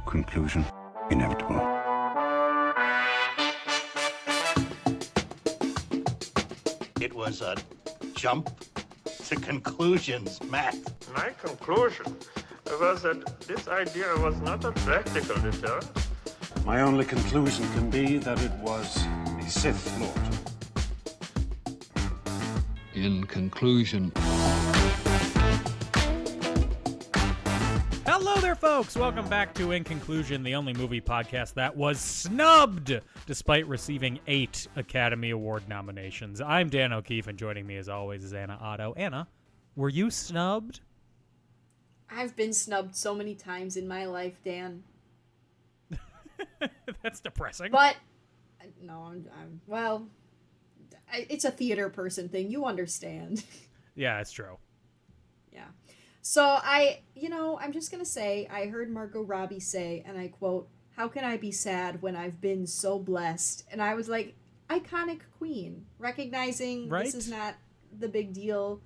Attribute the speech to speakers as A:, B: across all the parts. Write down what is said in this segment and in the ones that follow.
A: Conclusion inevitable.
B: It was a jump to conclusions, Matt.
C: My conclusion was that this idea was not a practical deterrent.
D: My only conclusion can be that it was a Sith Lord.
E: In conclusion.
F: Hello there, folks. Welcome back to In Conclusion, the only movie podcast that was snubbed despite receiving 8 Academy Award nominations. I'm Dan O'Keefe, and joining me as always is Anna Otto. Anna, were you snubbed?
G: I've been snubbed so many times in my life, Dan.
F: That's depressing.
G: But, no, it's a theater person thing. You understand.
F: Yeah, it's true.
G: Yeah. So I'm just going to say, I heard Margot Robbie say, and I quote, "How can I be sad when I've been so blessed?" And I was like, iconic queen, recognizing This is not the big deal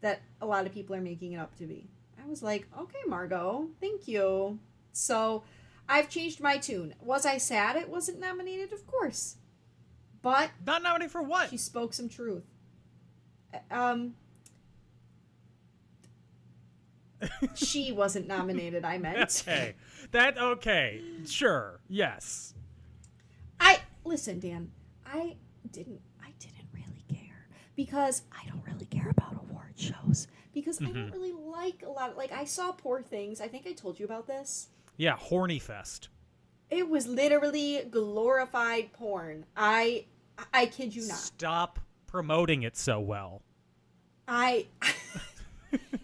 G: that a lot of people are making it up to be. I was like, okay, Margot, thank you. So I've changed my tune. Was I sad it wasn't nominated? Of course. But
F: not nominated for what?
G: She spoke some truth. She wasn't nominated, I meant.
F: Okay. Sure. Yes.
G: Listen, Dan, I didn't really care because I don't really care about award shows because I don't really like a lot of, I saw Poor Things. I think I told you about this.
F: Yeah, Horny Fest. It
G: was literally glorified porn. I kid you not.
F: Stop promoting it so well.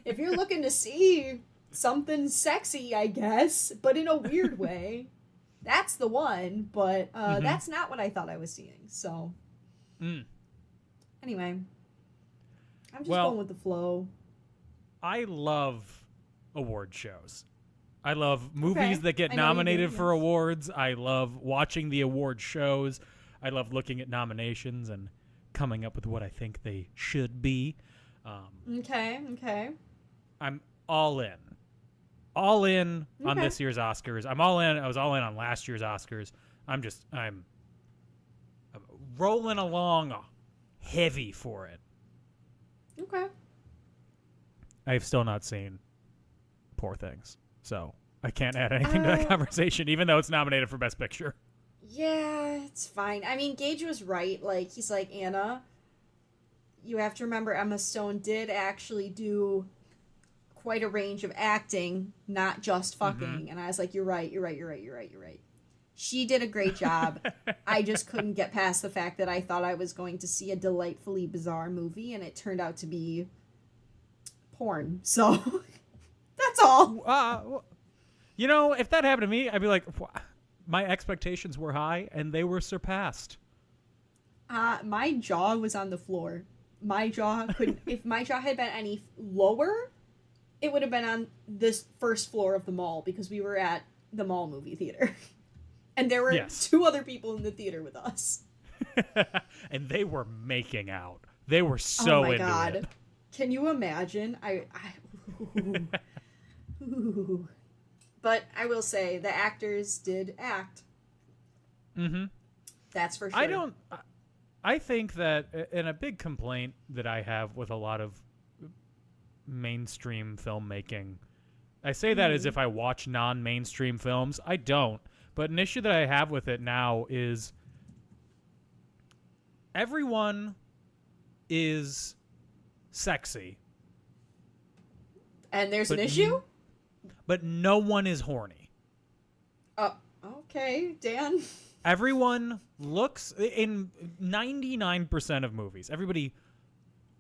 G: If you're looking to see something sexy, I guess, but in a weird way, that's the one. But that's not what I thought I was seeing. So, anyway, I'm just going with the flow.
F: I love award shows. I love movies that get nominated for awards. I love watching the award shows. I love looking at nominations and coming up with what I think they should be.
G: Okay.
F: I'm all in. All in on this year's Oscars. I'm all in. I was all in on last year's Oscars. I'm rolling along heavy for it.
G: Okay.
F: I've still not seen Poor Things, so I can't add anything to that conversation, even though it's nominated for Best Picture.
G: Yeah, it's fine. I mean, Gage was right. He's like, Anna, you have to remember Emma Stone did actually do quite a range of acting, not just fucking. And I was like, you're right. She did a great job. I just couldn't get past the fact that I thought I was going to see a delightfully bizarre movie, and it turned out to be porn. So that's all.
F: If that happened to me, I'd be like, my expectations were high, and they were surpassed.
G: My jaw was on the floor. My jaw couldn't. If my jaw had been any lower, it would have been on this first floor of the mall because we were at the mall movie theater. And there were 2 other people in the theater with us.
F: And they were making out. They were so into
G: God.
F: it.
G: Can you imagine? But I will say the actors did act.
F: Mm-hmm.
G: That's for sure.
F: I think that, and a big complaint that I have with a lot of mainstream filmmaking, I say that as if I watch non-mainstream films. I don't. But an issue that I have with it now is everyone is sexy.
G: And there's an issue?
F: But no one is horny.
G: Okay, Dan.
F: Everyone looks, in 99% of movies, everybody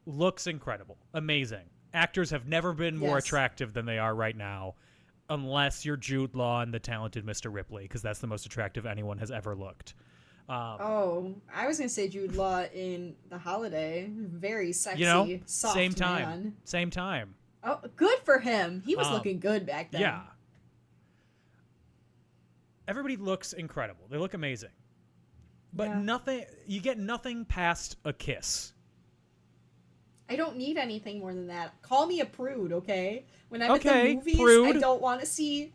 F: looks incredible, amazing. Actors have never been more attractive than they are right now, unless you're Jude Law and the talented Mr. Ripley, because that's the most attractive anyone has ever looked.
G: I was going to say Jude Law in The Holiday. Very sexy, soft man.
F: Same time.
G: Oh, good for him. He was looking good back then.
F: Yeah. Everybody looks incredible. They look amazing. But you get nothing past a kiss.
G: I don't need anything more than that. Call me a prude, okay? When I'm at the movies,
F: prude.
G: I don't want to see...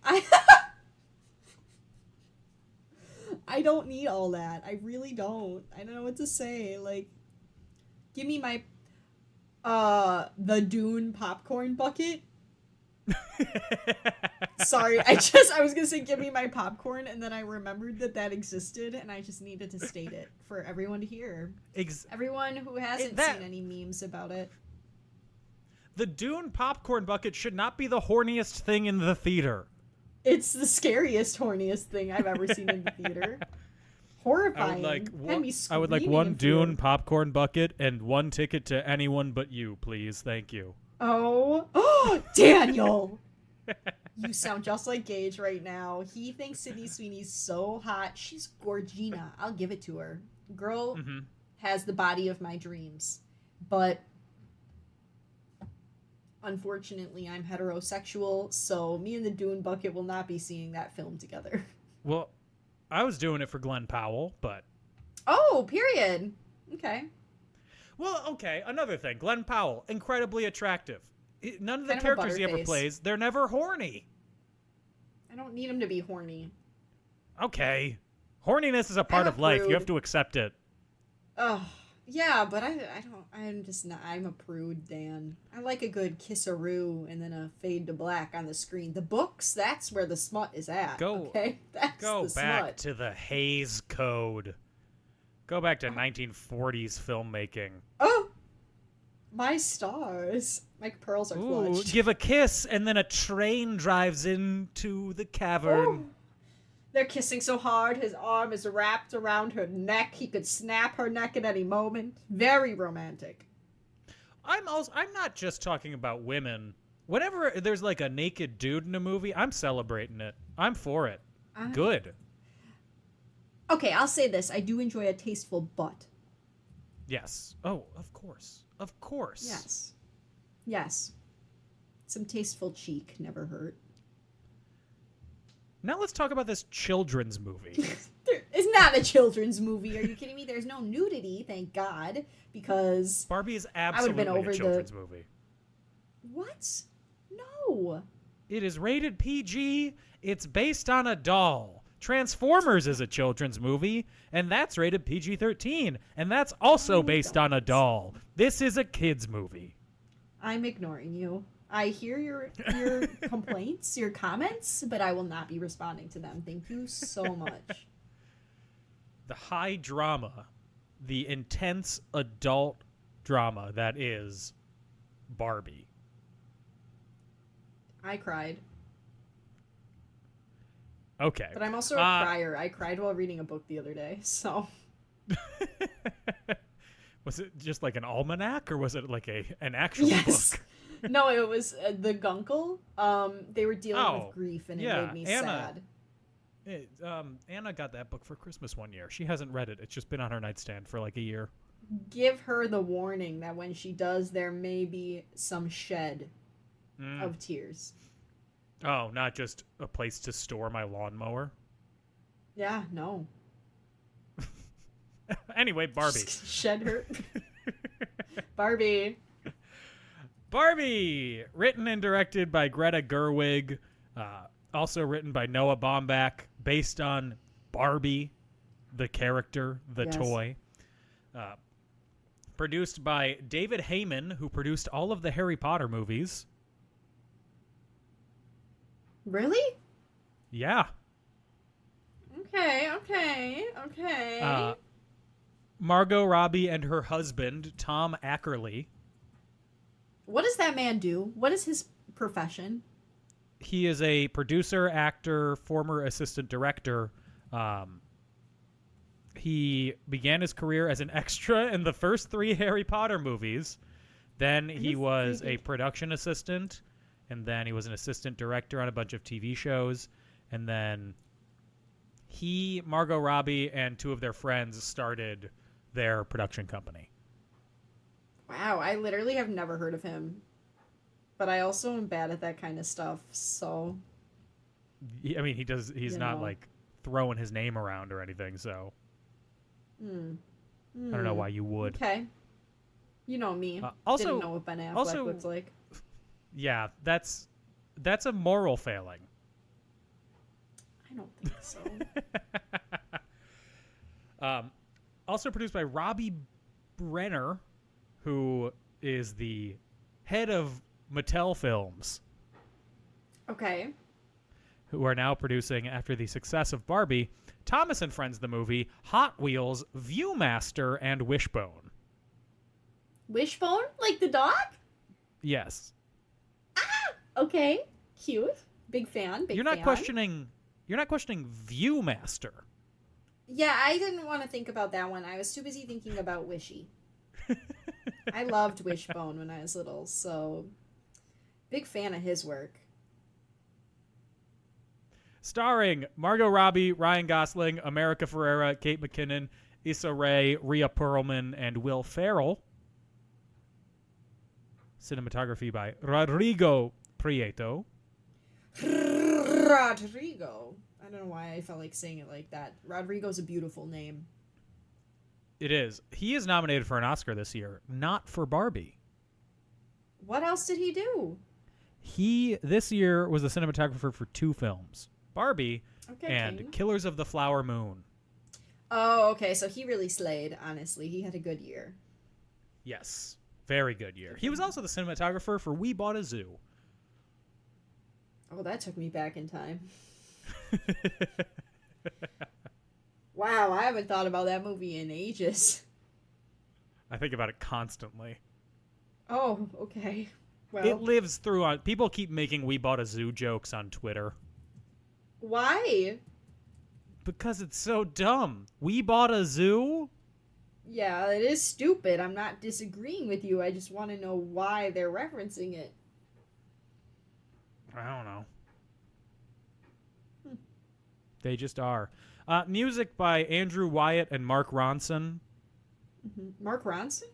G: I don't need all that. I really don't. I don't know what to say. Like, give me my the Dune popcorn bucket. Sorry, I was gonna say give me my popcorn, and then I remembered that existed, and I just needed to state it for everyone to hear. Everyone who hasn't seen any memes about it.
F: The Dune popcorn bucket should not be the horniest thing in the theater.
G: It's the scariest, horniest thing I've ever seen in the theater. Horrifying.
F: I would like one Dune popcorn bucket and one ticket to Anyone But You, please. Thank you.
G: Oh, Daniel! You sound just like Gage right now. He thinks Sydney Sweeney's so hot. She's Gorgina. I'll give it to her. Girl has the body of my dreams. But unfortunately, I'm heterosexual, so me and the Dune bucket will not be seeing that film together.
F: Well, I was doing it for Glenn Powell, but...
G: Oh, period. Okay.
F: Well, okay, another thing. Glenn Powell, incredibly attractive. None of the characters he ever plays, they're never horny.
G: I don't need him to be horny.
F: Okay. Horniness is a part of life. You have to accept it.
G: Oh, yeah, but I'm a prude, Dan. I like a good kisseroo and then a fade to black on the screen. The books, that's where the smut is at, okay? That's
F: go
G: the
F: back
G: smut.
F: to the Hays Code. Go back to 1940s filmmaking.
G: Oh! My stars. My pearls are clutched.
F: Give a kiss, and then a train drives into the cavern.
G: Ooh. They're kissing so hard, his arm is wrapped around her neck. He could snap her neck at any moment. Very romantic.
F: I'm not just talking about women. Whenever there's like a naked dude in a movie, I'm celebrating it. I'm for it. Good.
G: Okay, I'll say this. I do enjoy a tasteful butt.
F: Yes. Oh, of course. Of course.
G: Yes. Yes. Some tasteful cheek never hurt.
F: Now let's talk about this children's movie.
G: It's not a children's movie. Are you kidding me? There's no nudity, thank God, because
F: Barbie is absolutely a children's movie.
G: What? No.
F: It is rated PG. It's based on a doll. Transformers is a children's movie, and that's rated PG-13, and that's also based on a doll. This is a kids' movie.
G: I'm ignoring you. I hear your complaints, your comments, but I will not be responding to them. Thank you so much.
F: The high drama, the intense adult drama that is Barbie.
G: I cried.
F: Okay.
G: But I'm also a crier. I cried while reading a book the other day, so...
F: Was it just like an almanac, or was it like an actual book?
G: No, it was the Guncle. They were dealing with grief, and it made me sad.
F: Anna got that book for Christmas one year. She hasn't read it. It's just been on her nightstand for like a year.
G: Give her the warning that when she does, there may be some shed of tears.
F: Oh, not just a place to store my lawnmower?
G: Yeah, no.
F: Anyway, Barbie.
G: Shed her. Barbie.
F: Barbie! Written and directed by Greta Gerwig. Also written by Noah Baumbach. Based on Barbie, the character, the toy. Produced by David Heyman, who produced all of the Harry Potter movies.
G: Really?
F: Yeah.
G: Okay.
F: Margot Robbie and her husband, Tom Ackerley.
G: What does that man do? What is his profession?
F: He is a producer, actor, former assistant director. He began his career as an extra in the first 3 Harry Potter movies. Then he was a production assistant, and then he was an assistant director on a bunch of TV shows. And then Margot Robbie, and 2 of their friends started their production company.
G: Wow, I literally have never heard of him. But I also am bad at that kind of stuff, so...
F: I mean, he's not, like, throwing his name around or anything, so... I don't know why you would.
G: Okay. You know me. Didn't know what Ben Affleck looks like.
F: Yeah, that's a moral failing.
G: I don't think so.
F: Also produced by Robbie Brenner, who is the head of Mattel Films.
G: Okay.
F: Who are now producing, after the success of Barbie, Thomas and Friends the movie, Hot Wheels, Viewmaster, and Wishbone.
G: Wishbone? Like the dog?
F: Yes.
G: Okay. Cute. Big fan. Big
F: You're not
G: fan.
F: questioning Viewmaster.
G: Yeah, I didn't want to think about that one. I was too busy thinking about Wishy. I loved Wishbone when I was little, so big fan of his work.
F: Starring Margot Robbie, Ryan Gosling, America Ferrera, Kate McKinnon, Issa Rae, Rhea Perlman, and Will Ferrell. Cinematography by Rodrigo Prieto.
G: Rodrigo. I don't know why I felt like saying it like that. Rodrigo's a beautiful name.
F: It is. He is nominated for an Oscar this year, not for Barbie.
G: What else did he do?
F: He, this year, was the cinematographer for 2 films. Barbie and
G: King.
F: Killers of the Flower Moon.
G: Oh, okay. So he really slayed, honestly. He had a good year.
F: Yes. Very good year. He was also the cinematographer for We Bought a Zoo.
G: Oh, that took me back in time. Wow, I haven't thought about that movie in ages.
F: I think about it constantly.
G: Oh, okay. Well,
F: It lives through on. People keep making We Bought a Zoo jokes on Twitter.
G: why?
F: Because it's so dumb. We bought a zoo?
G: Yeah, it is stupid. I'm not disagreeing with you. I just want to know why they're referencing it.
F: I don't know. They just are. Music by Andrew Wyatt and Mark Ronson.
G: Mark Ronson?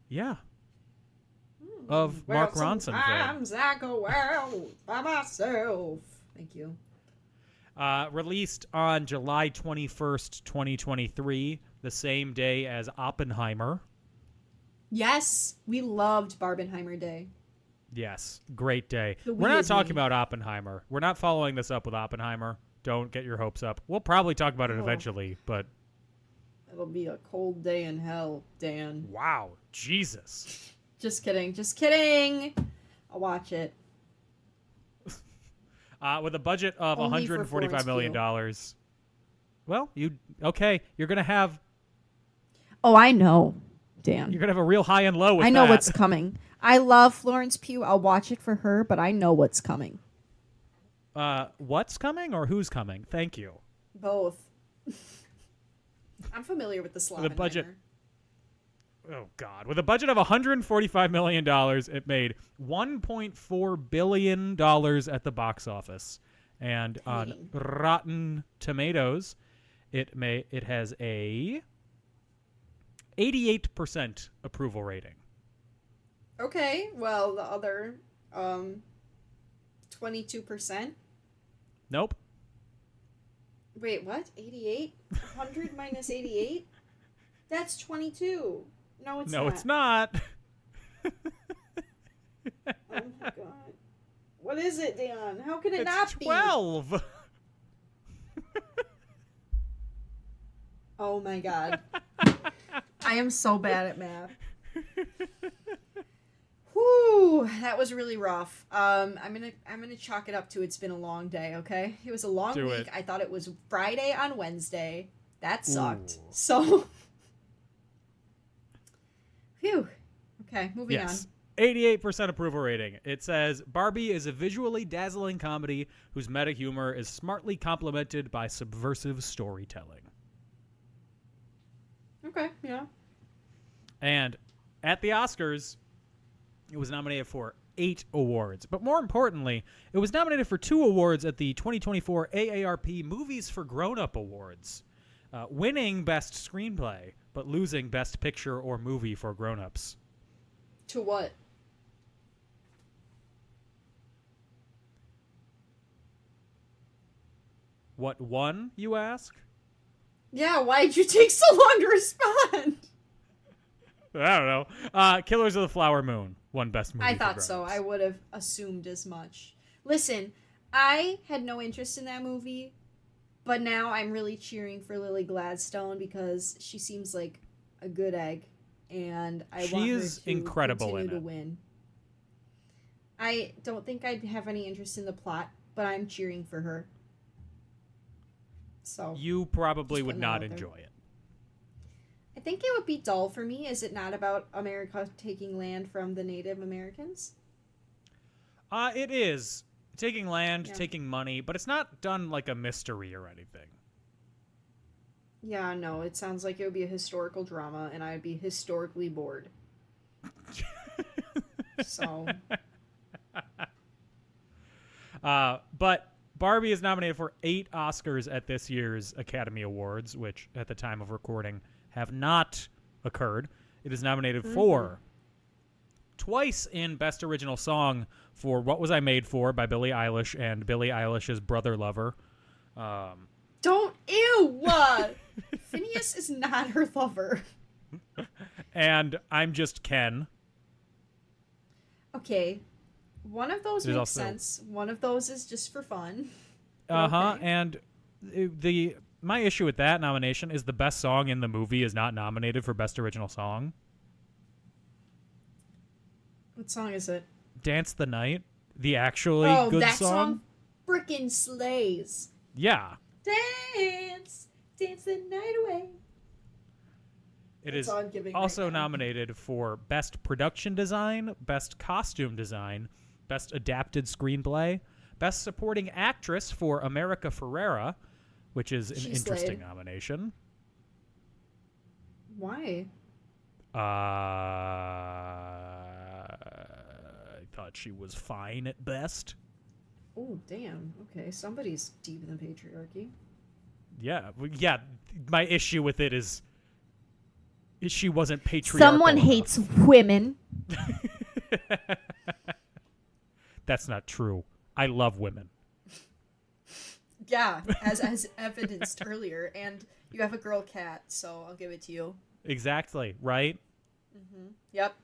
F: Yeah. Of Mark Ronson fame.
G: Sometimes I go out by myself. Thank you.
F: Released on July 21st, 2023, the same day as Oppenheimer.
G: Yes, we loved Barbenheimer Day.
F: Yes, great day.
G: The
F: We're not
G: weird
F: talking
G: me.
F: about Oppenheimer. We're not following this up with Oppenheimer. Don't get your hopes up. We'll probably talk about it
G: Oh.
F: eventually, but
G: It'll be a cold day in hell, Dan.
F: wow, Jesus.
G: Just kidding. Just kidding. I'll watch it.
F: With a budget of
G: Only for
F: $145 million.
G: Florence
F: Well, you're gonna have
G: Oh, I know, Dan.
F: you're gonna have a real high and low with
G: I know
F: that.
G: what's coming. I love Florence Pugh. I'll watch it for her, but I know what's coming.
F: What's coming or who's coming? Thank you.
G: Both. I'm familiar with the Sloppenheimer.
F: The budget- Oh God! With a budget of $145 million, it made $1.4 billion at the box office, and on
G: Dang.
F: Rotten Tomatoes, it has a 88% approval rating.
G: Okay, well, the other 22%.
F: Nope.
G: Wait, what? 88? 100 minus 88? That's 22. No, it's
F: No,
G: not.
F: it's not.
G: Oh my god. What is it, Dan? How can it
F: It's
G: not be?
F: 12.
G: Oh my god. I am so bad at math. Whew, that was really rough. I'm gonna chalk it up to it's been a long day, okay? It was a long
F: Do
G: week.
F: it.
G: I thought it was Friday on Wednesday. That sucked.
F: Ooh.
G: So phew. Okay, moving
F: Yes. 88% approval rating. It says Barbie is a visually dazzling comedy whose meta humor is smartly complemented by subversive storytelling.
G: on. Okay, yeah.
F: And at the Oscars, it was nominated for 8 awards. But more importantly, it was nominated for 2 awards at the 2024 AARP Movies for Grown-Up Awards, winning Best Screenplay, but losing Best Picture or Movie for Grown-Ups.
G: To what?
F: What won, you ask?
G: Yeah, why'd you take so long to respond?
F: I don't know. Killers of the Flower Moon won Best Movie
G: I
F: for
G: thought so.
F: Grown-Ups.
G: I would have assumed as much. Listen, I had no interest in that movie But now I'm really cheering for Lily Gladstone because she seems like a good egg, and I want her to
F: incredible
G: continue
F: in
G: to
F: it.
G: win. I don't think I'd have any interest in the plot, but I'm cheering for her. So
F: You probably
G: just
F: would
G: putting that
F: not
G: out there.
F: enjoy it.
G: I think it would be dull for me. Is it not about America taking land from the Native Americans?
F: It is. Taking land,
G: Yeah.
F: taking money, but it's not done like a mystery or anything.
G: Yeah, no, it sounds like it would be a historical drama, and I'd be historically bored. So,
F: But Barbie is nominated for 8 Oscars at this year's Academy Awards, which at the time of recording have not occurred. It is nominated for twice in Best Original Song for What Was I Made For by Billie Eilish and Billie Eilish's Brother Lover.
G: don't, ew! Phineas is not her lover.
F: And I'm Just Ken.
G: Okay, one of those
F: There's
G: makes
F: also-
G: sense. One of those is just for fun.
F: Uh-huh,
G: Okay.
F: and my issue with that nomination is the best song in the movie is not nominated for Best Original Song.
G: What song is it?
F: Dance the Night, the actually good
G: that
F: song.
G: frickin' slays.
F: Yeah,
G: Dance, dance the night away.
F: it
G: That's
F: is
G: all I'm giving
F: also
G: right now.
F: nominated for Best Production Design, Best Costume Design, Best Adapted Screenplay, Best Supporting Actress for America Ferrera, which is an
G: She
F: interesting
G: slayed.
F: nomination.
G: Why?
F: I thought she was fine at best.
G: Oh, damn. Okay, somebody's deep in the patriarchy.
F: Yeah, my issue with it is she wasn't patriarchal
G: Someone
F: enough.
G: hates women.
F: That's not true. I love women.
G: Yeah, as evidenced earlier. And you have a girl cat, so I'll give it to you.
F: Exactly, right?
G: Yep.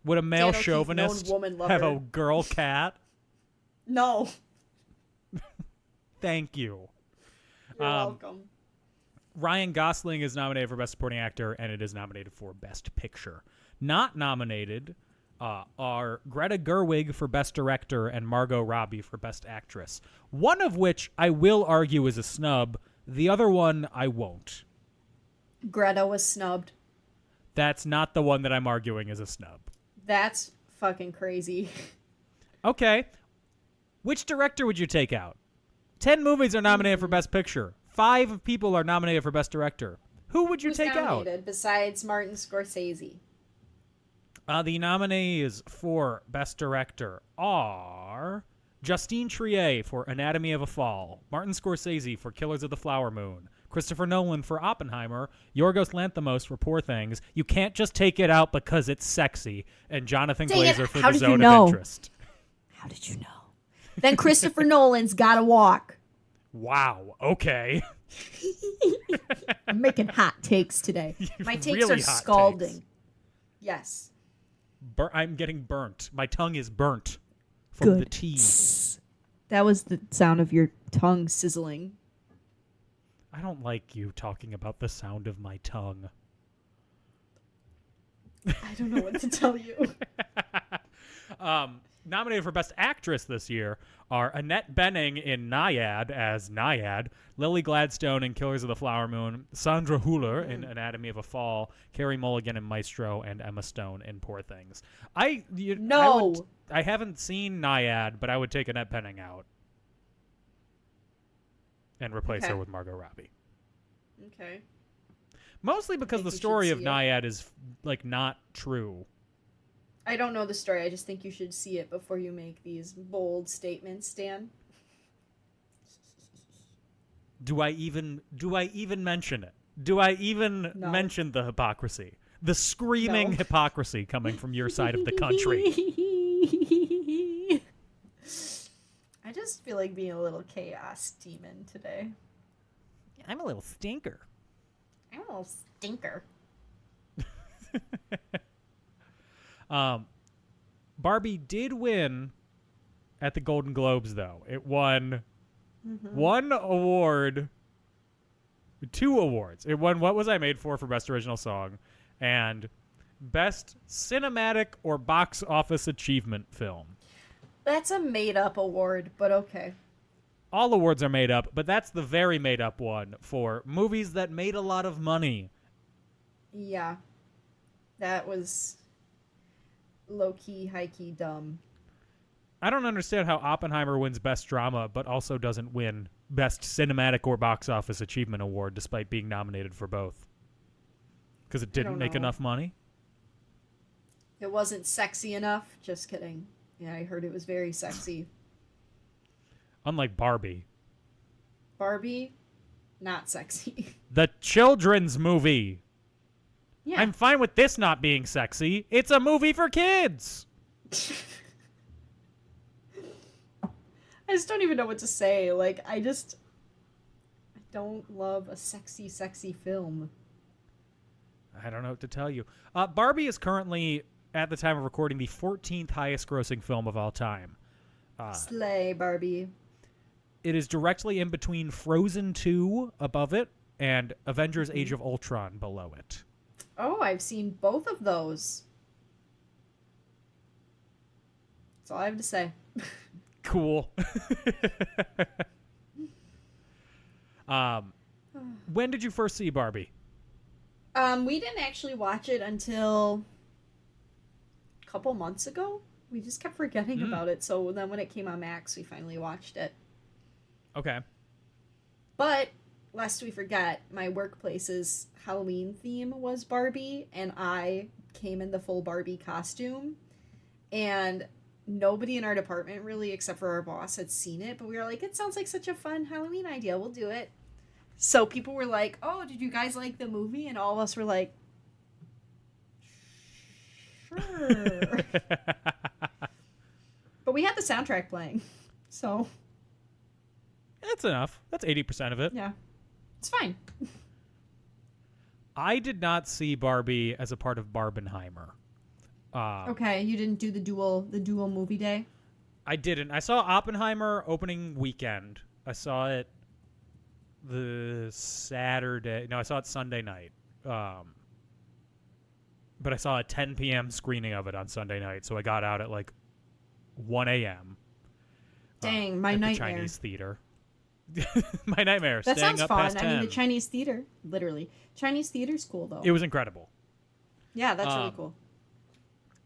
F: Would a male
G: Dan O'Keefe,
F: chauvinist
G: known woman
F: have a
G: lover.
F: girl cat?
G: No.
F: Thank you.
G: You're welcome.
F: Ryan Gosling is nominated for Best Supporting Actor, and it is nominated for Best Picture. Not nominated are Greta Gerwig for Best Director and Margot Robbie for Best Actress. One of which I will argue is a snub. The other one I won't.
G: Greta was snubbed.
F: That's not the one that I'm arguing is a snub.
G: That's fucking crazy.
F: Okay. Which director would you take out? 10 movies are nominated for Best Picture. 5 people are nominated for Best Director. Who would you
G: Who's
F: take
G: nominated besides Martin Scorsese?
F: out? The nominees for Best Director are Justine Triet for Anatomy of a Fall, Martin Scorsese for Killers of the Flower Moon, Christopher Nolan for Oppenheimer, Yorgos Lanthimos for Poor Things, You Can't Just Take It Out Because It's Sexy, and Jonathan
G: Dang it,
F: Glazer for
G: how
F: The
G: did you
F: Zone
G: know?
F: of Interest.
G: How did you know? Then Christopher Nolan's Gotta Walk.
F: Wow, okay.
G: I'm making hot takes today. My takes
F: Really
G: are
F: hot
G: scalding.
F: takes.
G: Yes.
F: I'm getting burnt. My tongue is burnt from the
G: Good.
F: tea.
G: That was the sound of your tongue sizzling.
F: I don't like you talking about the sound of my tongue.
G: I don't know what to tell you.
F: Nominated for Best Actress this year are Annette Bening in Naiad as Naiad, Lily Gladstone in Killers of the Flower Moon, Sandra Hüller in Anatomy of a Fall, Carey Mulligan in Maestro, and Emma Stone in Poor Things. I haven't seen Naiad, but I would take Annette Bening out and replace her with Margot Robbie.
G: Okay.
F: Mostly because
G: think
F: the
G: you should
F: story of
G: see it.
F: Naiad is like not true.
G: I don't know the story. I just think you should see it before you make these bold statements, Dan.
F: Do I even mention it? Do I even
G: No.
F: mention the hypocrisy? The screaming
G: No.
F: hypocrisy coming from your side of the country.
G: I just feel like being a little chaos demon today.
F: I'm a little stinker.
G: I'm a little stinker.
F: Barbie did win at the Golden Globes, though. It won one award 2 awards. It won What Was I Made For Best Original Song and Best Cinematic or Box Office Achievement Film.
G: That's a made-up award, but okay.
F: All awards are made up, but that's the very made-up one for movies that made a lot of money.
G: Yeah. That was low-key, high-key dumb.
F: I don't understand how Oppenheimer wins Best Drama, but also doesn't win Best Cinematic or Box Office Achievement Award, despite being nominated for both. Because it didn't make enough money?
G: It wasn't sexy enough? Just kidding. Yeah, I heard it was very sexy.
F: Unlike Barbie.
G: Barbie, not sexy.
F: The children's movie.
G: Yeah.
F: I'm fine with this not being sexy. It's a movie for kids.
G: I just don't even know what to say. Like, I don't love a sexy, sexy film.
F: I don't know what to tell you. Barbie is currently, at the time of recording, the 14th highest grossing film of all time.
G: Slay, Barbie.
F: It is directly in between Frozen 2 above it and Avengers Age of Ultron below it.
G: Oh, I've seen both of those. That's all I have to say.
F: Cool. When did you first see Barbie?
G: We didn't actually watch it until a couple months ago. We just kept forgetting about it. So then when it came on Max, we finally watched it.
F: Okay.
G: But lest we forget, my workplace's Halloween theme was Barbie, and I came in the full Barbie costume. And nobody in our department really, except for our boss, had seen it. But we were like, it sounds like such a fun Halloween idea. We'll do it. So people were like, oh, did you guys like the movie? And all of us were like, sure. But we had the soundtrack playing. So
F: That's enough. That's 80% of it.
G: yeah, it's fine.
F: I did not see Barbie as a part of Barbenheimer.
G: Okay, you didn't do the dual movie day?
F: I didn't. I saw Oppenheimer opening weekend. I saw it the Saturday. No, I saw it Sunday night. But I saw a 10 p.m. screening of it on Sunday night, so I got out at like 1 a.m.
G: Dang, my
F: at
G: nightmare.
F: the Chinese theater. My nightmare.
G: That
F: staying
G: sounds
F: up
G: fun.
F: past 10.
G: I mean, the Chinese theater, literally. Chinese theater's cool, though.
F: It was incredible.
G: Yeah, that's really cool.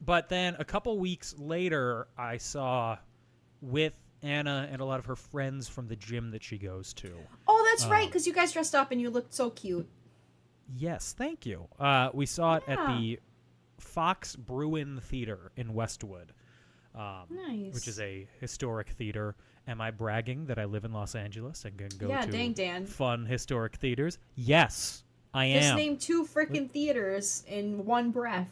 F: But then a couple weeks later, I saw with Anna and a lot of her friends from the gym that she goes to.
G: Oh, that's right, because you guys dressed up and you looked so cute.
F: Yes, thank you. We saw it at the Fox Bruin Theater in Westwood,
G: Nice.
F: which is a historic theater. Am I bragging that I live in Los Angeles and can go to
G: dang, Dan.
F: fun historic theaters? Yes, I am.
G: Just name 2 freaking theaters in one breath.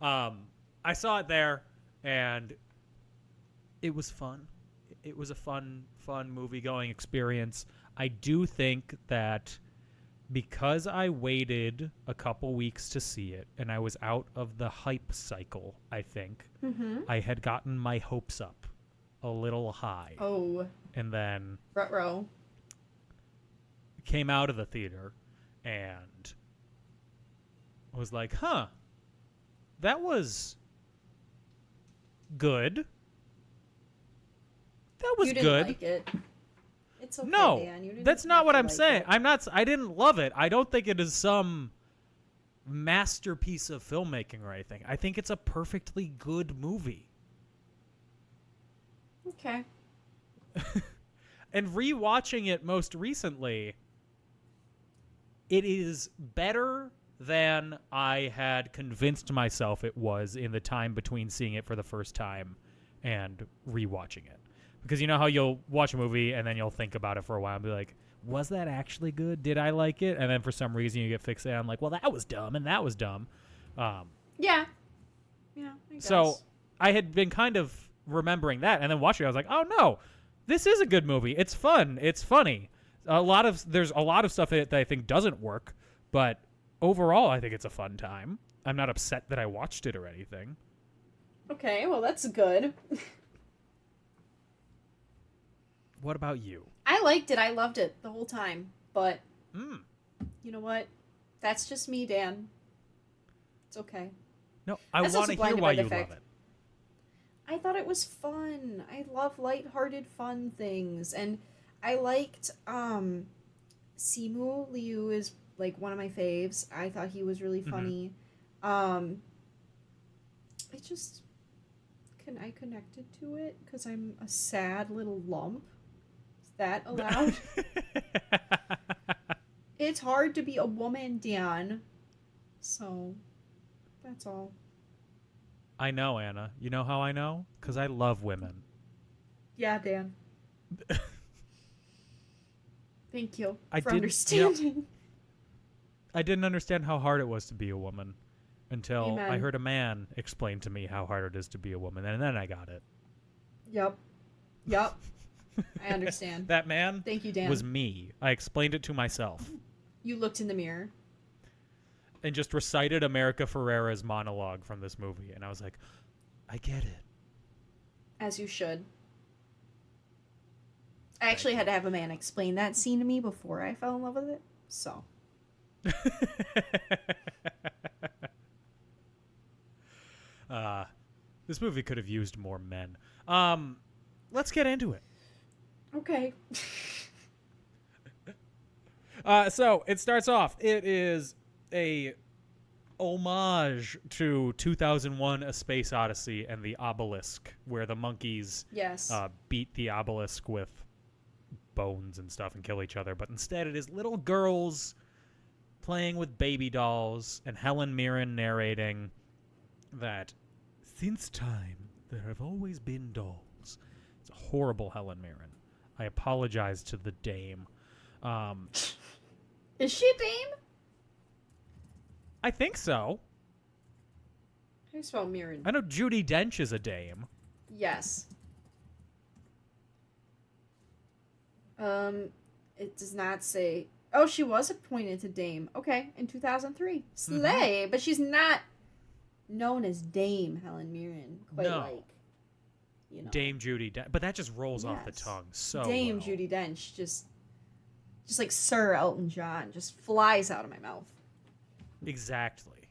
F: I saw it there, and it was fun. It was a fun movie-going experience. I do think that because I waited a couple weeks to see it, and I was out of the hype cycle, I think, I had gotten my hopes up a little high.
G: Oh.
F: And then
G: Ruh-roh.
F: came out of the theater and was like, huh, that was good. That was
G: You didn't
F: good.
G: like it. It's okay,
F: No,
G: Dan. You didn't
F: that's
G: have
F: not what
G: to
F: I'm
G: like
F: saying.
G: it.
F: I didn't love it. I don't think it is some masterpiece of filmmaking or anything. I think it's a perfectly good movie.
G: Okay.
F: And rewatching it most recently, it is better than I had convinced myself it was in the time between seeing it for the first time and rewatching it. Because you know how you'll watch a movie and then you'll think about it for a while and be like, was that actually good? Did I like it? And then for some reason you get fixated on like, well, that was dumb and that was dumb.
G: Yeah. Yeah, I guess.
F: So I had been kind of remembering that, and then watching it, I was like, oh no, this is a good movie. It's fun. It's funny. There's a lot of stuff that I think doesn't work, but overall I think it's a fun time. I'm not upset that I watched it or anything.
G: Okay, well, that's good.
F: What about you?
G: I liked it. I loved it the whole time. But you know what? That's just me, Dan. It's okay.
F: No, I want to hear why you love it.
G: I thought it was fun. I love lighthearted, fun things. And I liked Simu Liu is like one of my faves. I thought he was really funny. I connected to it because I'm a sad little lump. Is that allowed? It's hard to be a woman, Dan. So, that's all.
F: I know, Anna. You know how I know? Because I love women.
G: Yeah, Dan. Thank you for understanding.
F: I didn't understand how hard it was to be a woman until
G: Amen.
F: I heard a man explain to me how hard it is to be a woman, and then I got it.
G: Yep. I understand.
F: That man
G: Thank you, Dan.
F: was me. I explained it to myself.
G: You looked in the mirror.
F: And just recited America Ferrera's monologue from this movie. And I was like, I get it.
G: As you should. I actually had to have a man explain that scene to me before I fell in love with it. So.
F: This movie could have used more men. Let's get into it.
G: Okay.
F: So it starts off. It is a homage to 2001: A Space Odyssey and the obelisk, where the monkeys beat the obelisk with bones and stuff and kill each other. But instead, it is little girls playing with baby dolls and Helen Mirren narrating that since time there have always been dolls. It's a horrible Helen Mirren. I apologize to the dame.
G: Is she a dame?
F: I think so.
G: How do you spell Mirren?
F: I know Judi Dench is a dame.
G: Yes. It does not say. Oh, she was appointed to dame. Okay, in 2003. Slay, but she's not known as Dame Helen Mirren. Quite like, you know.
F: Dame Judi Dench, but that just rolls off the tongue so
G: Dame
F: well.
G: Judi Dench, just like Sir Elton John, just flies out of my mouth.
F: Exactly.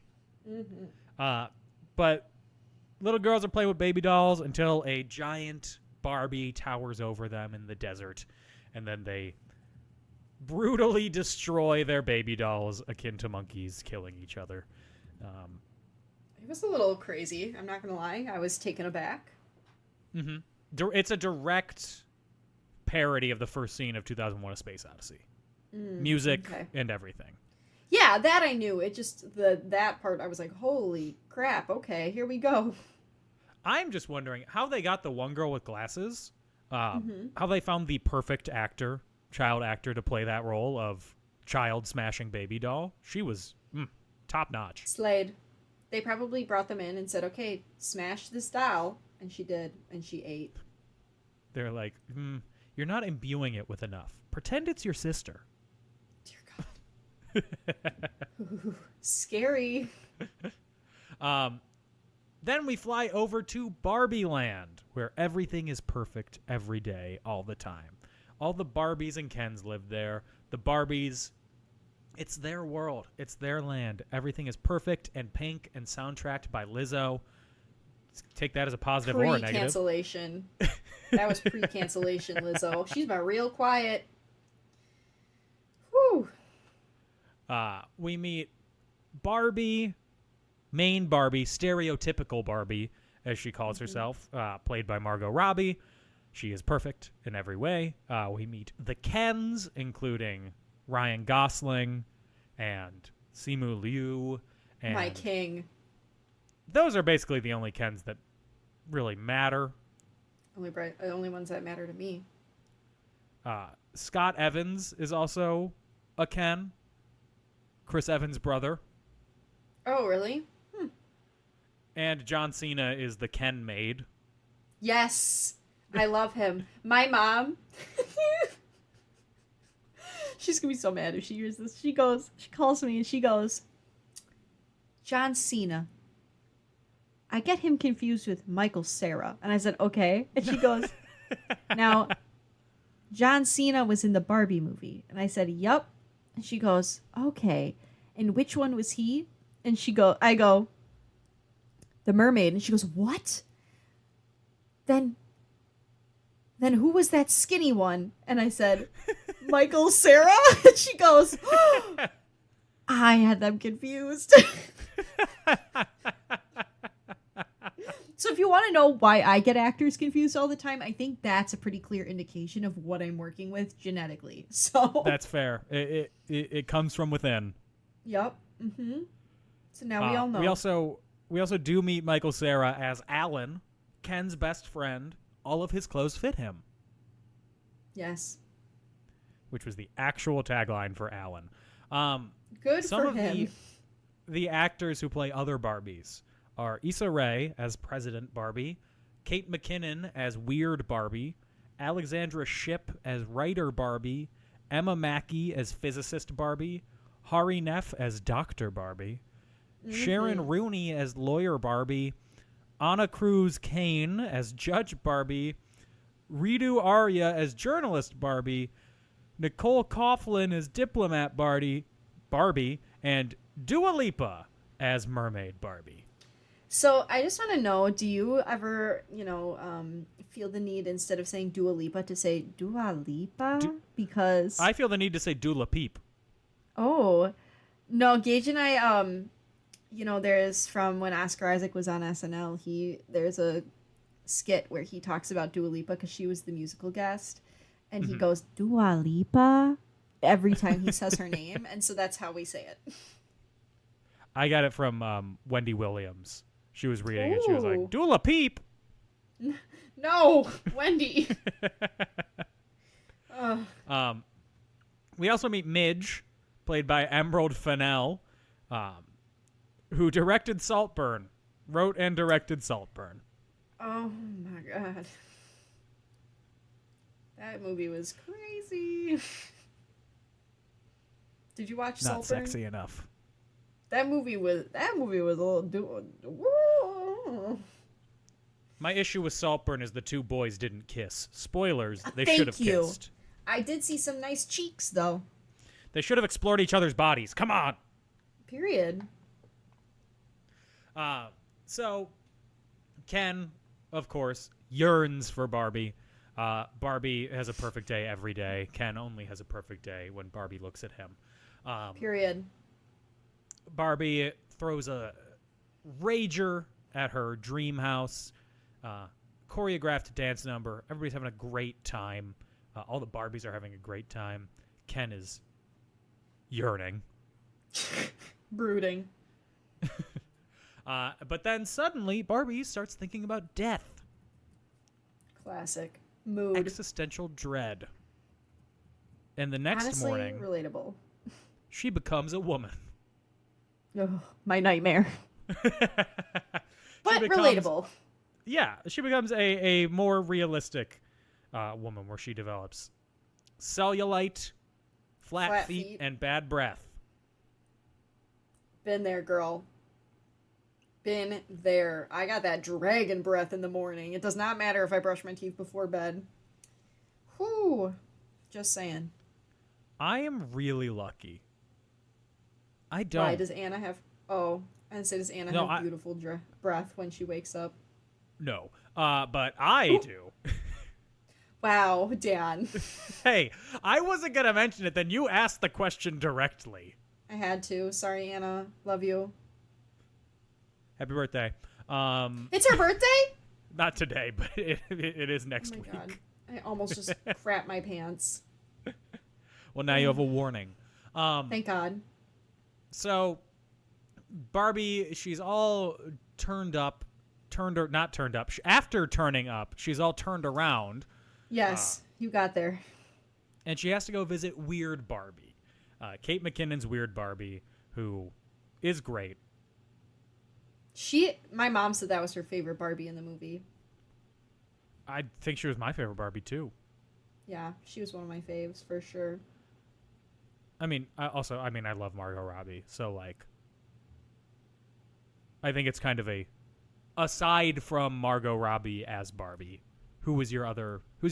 F: But little girls are playing with baby dolls until a giant Barbie towers over them in the desert, and then they brutally destroy their baby dolls, akin to monkeys killing each other.
G: It was a little crazy, I'm not gonna lie. I was taken aback.
F: It's a direct parody of the first scene of 2001: A Space Odyssey. Music and everything.
G: Yeah, that I knew. It just that part I was like, holy crap, okay, here we go.
F: I'm just wondering how they got the one girl with glasses, how they found the perfect child actor to play that role of child smashing baby doll. She was top notch.
G: Slayed. They probably brought them in and said, okay, smash this doll. And she did, and she ate.
F: They're like, you're not imbuing it with enough. Pretend it's your sister.
G: Dear God. Ooh, scary.
F: Then we fly over to Barbieland, where everything is perfect every day, all the time. All the Barbies and Kens live there. The Barbies, it's their world. It's their land. Everything is perfect and pink and soundtracked by Lizzo. Take that as a positive or a negative.
G: Pre-cancellation. That was pre-cancellation, Lizzo. She's been real quiet. Whew.
F: We meet Barbie, main Barbie, stereotypical Barbie, as she calls herself, played by Margot Robbie. She is perfect in every way. We meet the Kens, including Ryan Gosling and Simu Liu. And
G: my king.
F: Those are basically the only Kens that really matter.
G: Only ones that matter to me.
F: Scott Evans is also a Ken. Chris Evans' brother.
G: Oh, really?
F: And John Cena is the Ken maid.
G: Yes. I love him. My mom, she's going to be so mad if she hears this. She calls me and she goes, John Cena. I get him confused with Michael Cera. And I said, okay. And she goes, now, John Cena was in the Barbie movie. And I said, yup. And she goes, okay. And which one was he? And I go, the mermaid. And she goes, what? Then who was that skinny one? And I said, Michael Cera? And she goes, I had them confused. So if you want to know why I get actors confused all the time, I think that's a pretty clear indication of what I'm working with genetically. So
F: that's fair. It comes from within.
G: Yep. Mm-hmm. So now we all know.
F: We also do meet Michael Cera as Alan, Ken's best friend. All of his clothes fit him.
G: Yes.
F: Which was the actual tagline for Alan.
G: Good
F: some
G: for
F: of
G: him.
F: The actors who play other Barbies are Issa Rae as President Barbie, Kate McKinnon as Weird Barbie, Alexandra Shipp as Writer Barbie, Emma Mackey as Physicist Barbie, Hari Neff as Dr. Barbie, Sharon Rooney as Lawyer Barbie, Anna Cruz Kane as Judge Barbie, Ritu Arya as Journalist Barbie, Nicole Coughlan as Diplomat Barbie, and Dua Lipa as Mermaid Barbie.
G: So I just want to know, do you ever, feel the need instead of saying Dua Lipa to say Dua Lipa? Because
F: I feel the need to say Dula Peep.
G: Oh, no, Gage and I, there's from when Oscar Isaac was on SNL, there's a skit where he talks about Dua Lipa because she was the musical guest, and he goes, Dua Lipa, every time he says her name, and so that's how we say it.
F: I got it from Wendy Williams. She was reading it. She was like, Dula Peep.
G: No, Wendy.
F: We also meet Midge, played by Emerald Fennell, who directed Saltburn, wrote and directed Saltburn.
G: Oh my god. That movie was crazy. Did you watch
F: Not
G: Saltburn?
F: sexy enough.
G: That movie was a little
F: My issue with Saltburn is the two boys didn't kiss. Spoilers, they
G: Thank
F: should have
G: you.
F: kissed.
G: I did see some nice cheeks though.
F: They should have explored each other's bodies. Come on.
G: Period.
F: So Ken, of course, yearns for Barbie. Barbie has a perfect day every day. Ken only has a perfect day when Barbie looks at him.
G: Period.
F: Barbie throws a rager at her dream house. Choreographed dance number. Everybody's having a great time. All the Barbies are having a great time. Ken is yearning.
G: Brooding.
F: But then suddenly Barbie starts thinking about death.
G: Classic. Mood.
F: Existential dread. And the next
G: Honestly,
F: morning,
G: relatable.
F: she becomes a woman.
G: Oh, my nightmare. But relatable.
F: Yeah, she becomes a more realistic woman where she develops cellulite, flat feet, and bad breath.
G: Been there, girl. Been there. I got that dragon breath in the morning. It does not matter if I brush my teeth before bed. Whew. Just saying.
F: I am really lucky. I don't.
G: Why does Anna have... Oh, and so does Anna have beautiful breath when she wakes up?
F: No. But I do.
G: Wow, Dan.
F: Hey, I wasn't going to mention it, then you asked the question directly.
G: I had to. Sorry, Anna. Love you.
F: Happy birthday.
G: It's her birthday?
F: Not today, but it is next week.
G: God. I almost just crapped my pants.
F: Well, now you have a warning.
G: Thank God.
F: So, Barbie, she's all after turning up, she's all turned around.
G: Yes, you got there.
F: And she has to go visit Weird Barbie. Kate McKinnon's Weird Barbie, who is great.
G: My mom said that was her favorite Barbie in the movie.
F: I think she was my favorite Barbie, too.
G: Yeah, she was one of my faves, for sure.
F: I love Margot Robbie, so, I think it's kind of aside from Margot Robbie as Barbie, who's your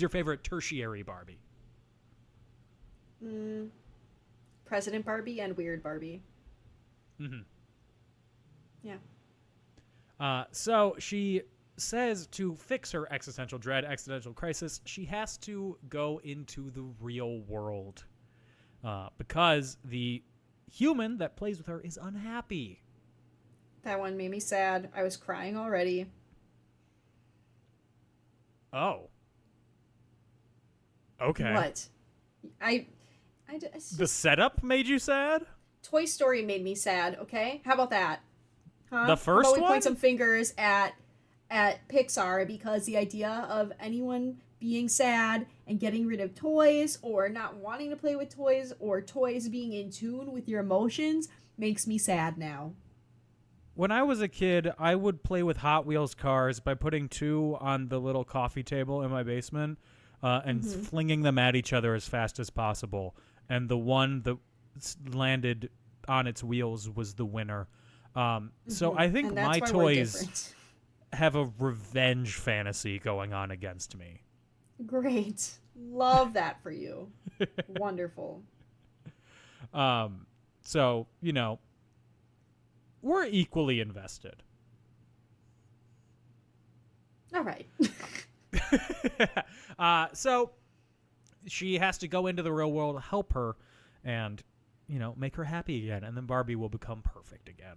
F: favorite tertiary Barbie?
G: President Barbie and Weird Barbie.
F: Mm-hmm.
G: Yeah.
F: So she says to fix her existential dread, existential crisis, she has to go into the real world because the human that plays with her is unhappy.
G: That one made me sad. I was crying already.
F: Oh. Okay.
G: What?
F: The setup made you sad?
G: Toy Story made me sad, okay? How about that? Huh?
F: The first
G: How about we
F: one?
G: point some fingers at Pixar because the idea of anyone being sad and getting rid of toys or not wanting to play with toys or toys being in tune with your emotions makes me sad now.
F: When I was a kid, I would play with Hot Wheels cars by putting 2 on the little coffee table in my basement and flinging them at each other as fast as possible. And the one that landed on its wheels was the winner. So I think my toys have a revenge fantasy going on against me.
G: Great. Love that for you. Wonderful.
F: So, we're equally invested.
G: All right.
F: So she has to go into the real world, help her, and, make her happy again. And then Barbie will become perfect again.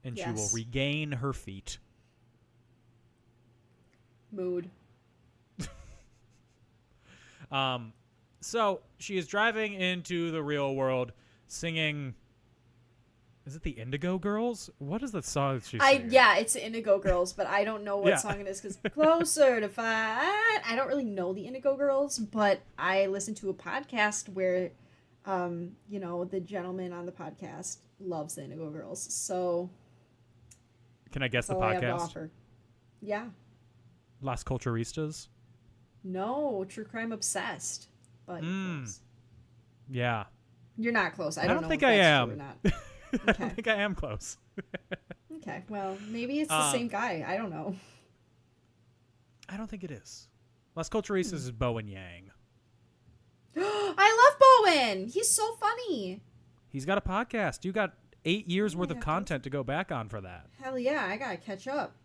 F: And she will regain her feet.
G: Mood.
F: So she is driving into the real world singing... Is it the Indigo Girls? What is the song she's singing?
G: Yeah, it's the Indigo Girls, but I don't know what song it is because Closer to Find. I don't really know the Indigo Girls, but I listened to a podcast where, the gentleman on the podcast loves the Indigo Girls. So,
F: can I guess the
G: that's all I have to
F: podcast?
G: offer. Yeah.
F: Las Culturistas?
G: No, True Crime Obsessed. But close.
F: Yeah.
G: You're not close. I
F: don't
G: know
F: think
G: if
F: I
G: that's
F: am.
G: true or not.
F: I don't think I am close.
G: Okay, well, maybe it's the same guy. I don't know.
F: I don't think it is. Las Culturistas is Bowen Yang.
G: I love Bowen. He's so funny.
F: He's got a podcast. You got 8 years worth of content to go back on for that.
G: Hell yeah, I gotta catch up.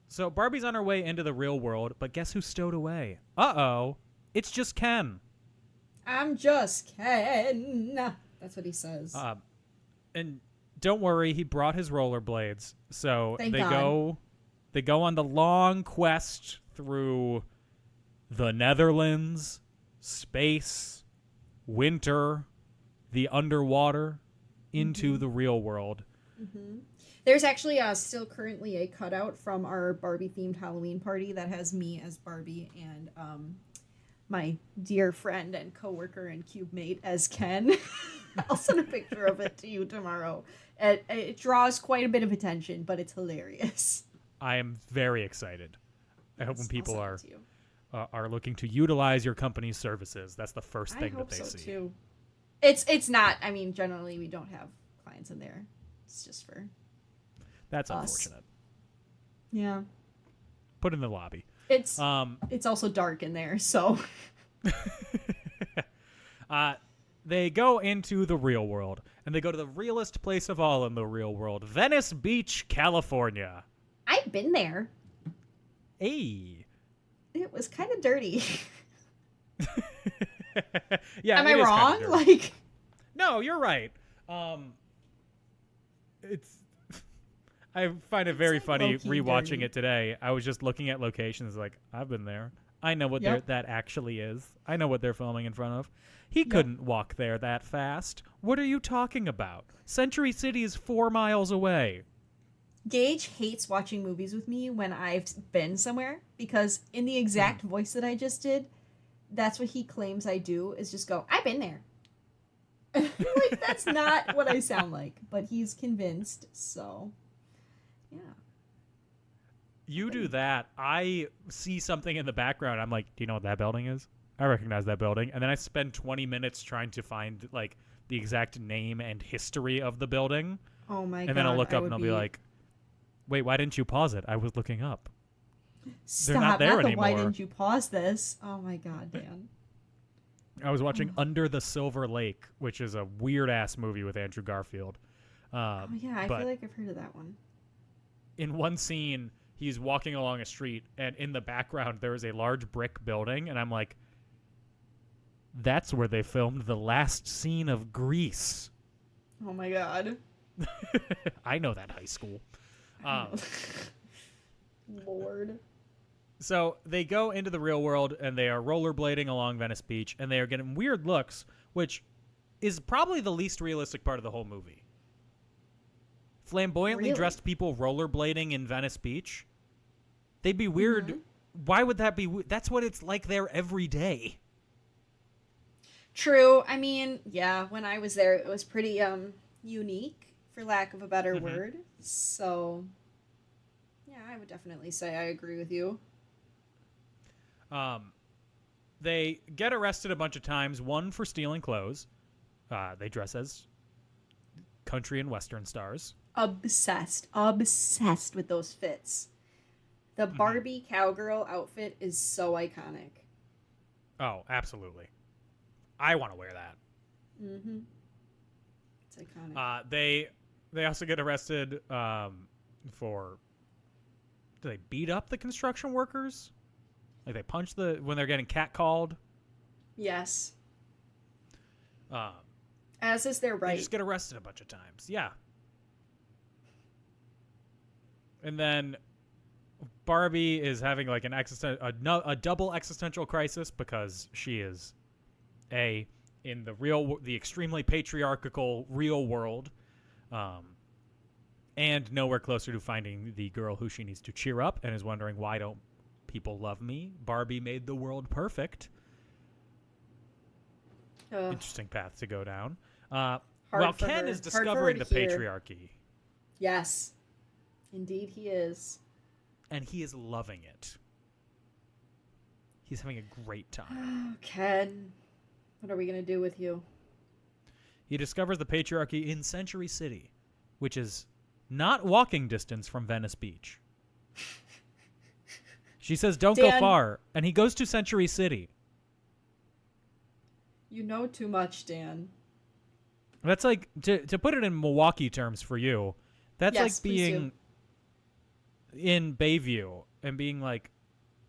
F: So Barbie's on her way into the real world, but guess who's stowed away? Uh-oh. It's just Ken.
G: I'm just Ken. That's what he says.
F: And don't worry, he brought his rollerblades. So
G: Thank
F: they
G: God.
F: go on the long quest through the Netherlands, space, winter, the underwater, into the real world.
G: Mm-hmm. There's actually still currently a cutout from our Barbie-themed Halloween party that has me as Barbie and my dear friend and coworker and cube mate as Ken. I'll send a picture of it to you tomorrow. It draws quite a bit of attention, but it's hilarious.
F: I am very excited. I hope when people are looking to utilize your company's services, that's the first thing that they see.
G: Too. It's not. I mean, generally we don't have clients in there. It's just for.
F: That's
G: us.
F: Unfortunate.
G: Yeah.
F: Put in the lobby.
G: It's also dark in there, so.
F: They go into the real world, and they go to the realest place of all in the real world, Venice Beach, California.
G: I've been there.
F: Hey.
G: It was kind of dirty.
F: Yeah.
G: Am I wrong? Like.
F: No, you're right. I find it very funny rewatching
G: dirty.
F: it today. I was just looking at locations like, I've been there. I know what that actually is. I know what they're filming in front of. He couldn't walk there that fast. What are you talking about? Century City is 4 miles away.
G: Gage hates watching movies with me when I've been somewhere because in the exact voice that I just did, that's what he claims I do is just go, I've been there. Like, that's not what I sound like, but he's convinced, so yeah.
F: You do that. I see something in the background. I'm like, do you know what that building is? I recognize that building. And then I spend 20 minutes trying to find like the exact name and history of the building.
G: Oh my God.
F: And then I'll look up and I'll be like, wait, why didn't you pause it? I was looking up.
G: Stop,
F: They're not there anymore.
G: Why didn't you pause this? Oh my God, Dan.
F: I was watching Under the Silver Lake, which is a weird-ass movie with Andrew Garfield.
G: Oh, yeah, I feel like I've heard of that one.
F: In one scene, he's walking along a street, and in the background, there is a large brick building, and I'm like, that's where they filmed the last scene of Grease.
G: Oh, my God.
F: I know that high school.
G: Lord.
F: So they go into the real world, and they are rollerblading along Venice Beach, and they are getting weird looks, which is probably the least realistic part of the whole movie. Flamboyantly dressed people rollerblading in Venice Beach. They'd be weird. Mm-hmm. Why would that be? That's what it's like there every day.
G: True. I mean, yeah, when I was there, it was pretty unique, for lack of a better word. So, yeah, I would definitely say I agree with you.
F: They get arrested a bunch of times, one for stealing clothes. They dress as country and western stars. Obsessed
G: with those fits. The Barbie cowgirl outfit is so iconic.
F: Oh, absolutely. I want to wear that.
G: Mm-hmm. It's iconic.
F: They also get arrested for... Do they beat up the construction workers? Like they punch when they're getting catcalled?
G: Yes. As is their right.
F: They just get arrested a bunch of times. Yeah. And then Barbie is having like a double existential crisis because she is in the extremely patriarchal real world, and nowhere closer to finding the girl who she needs to cheer up, and is wondering, why don't people love me? Barbie made the world perfect. Interesting path to go down. While Ken is discovering the patriarchy.
G: Yes. Indeed he is.
F: And he is loving it. He's having a great time.
G: Oh, Ken. What are we going to do with you?
F: He discovers the patriarchy in Century City, which is not walking distance from Venice Beach. She says, don't go far. And he goes to Century City.
G: You know too much, Dan.
F: That's like, to put it in Milwaukee terms for you, that's like being in Bayview and being like,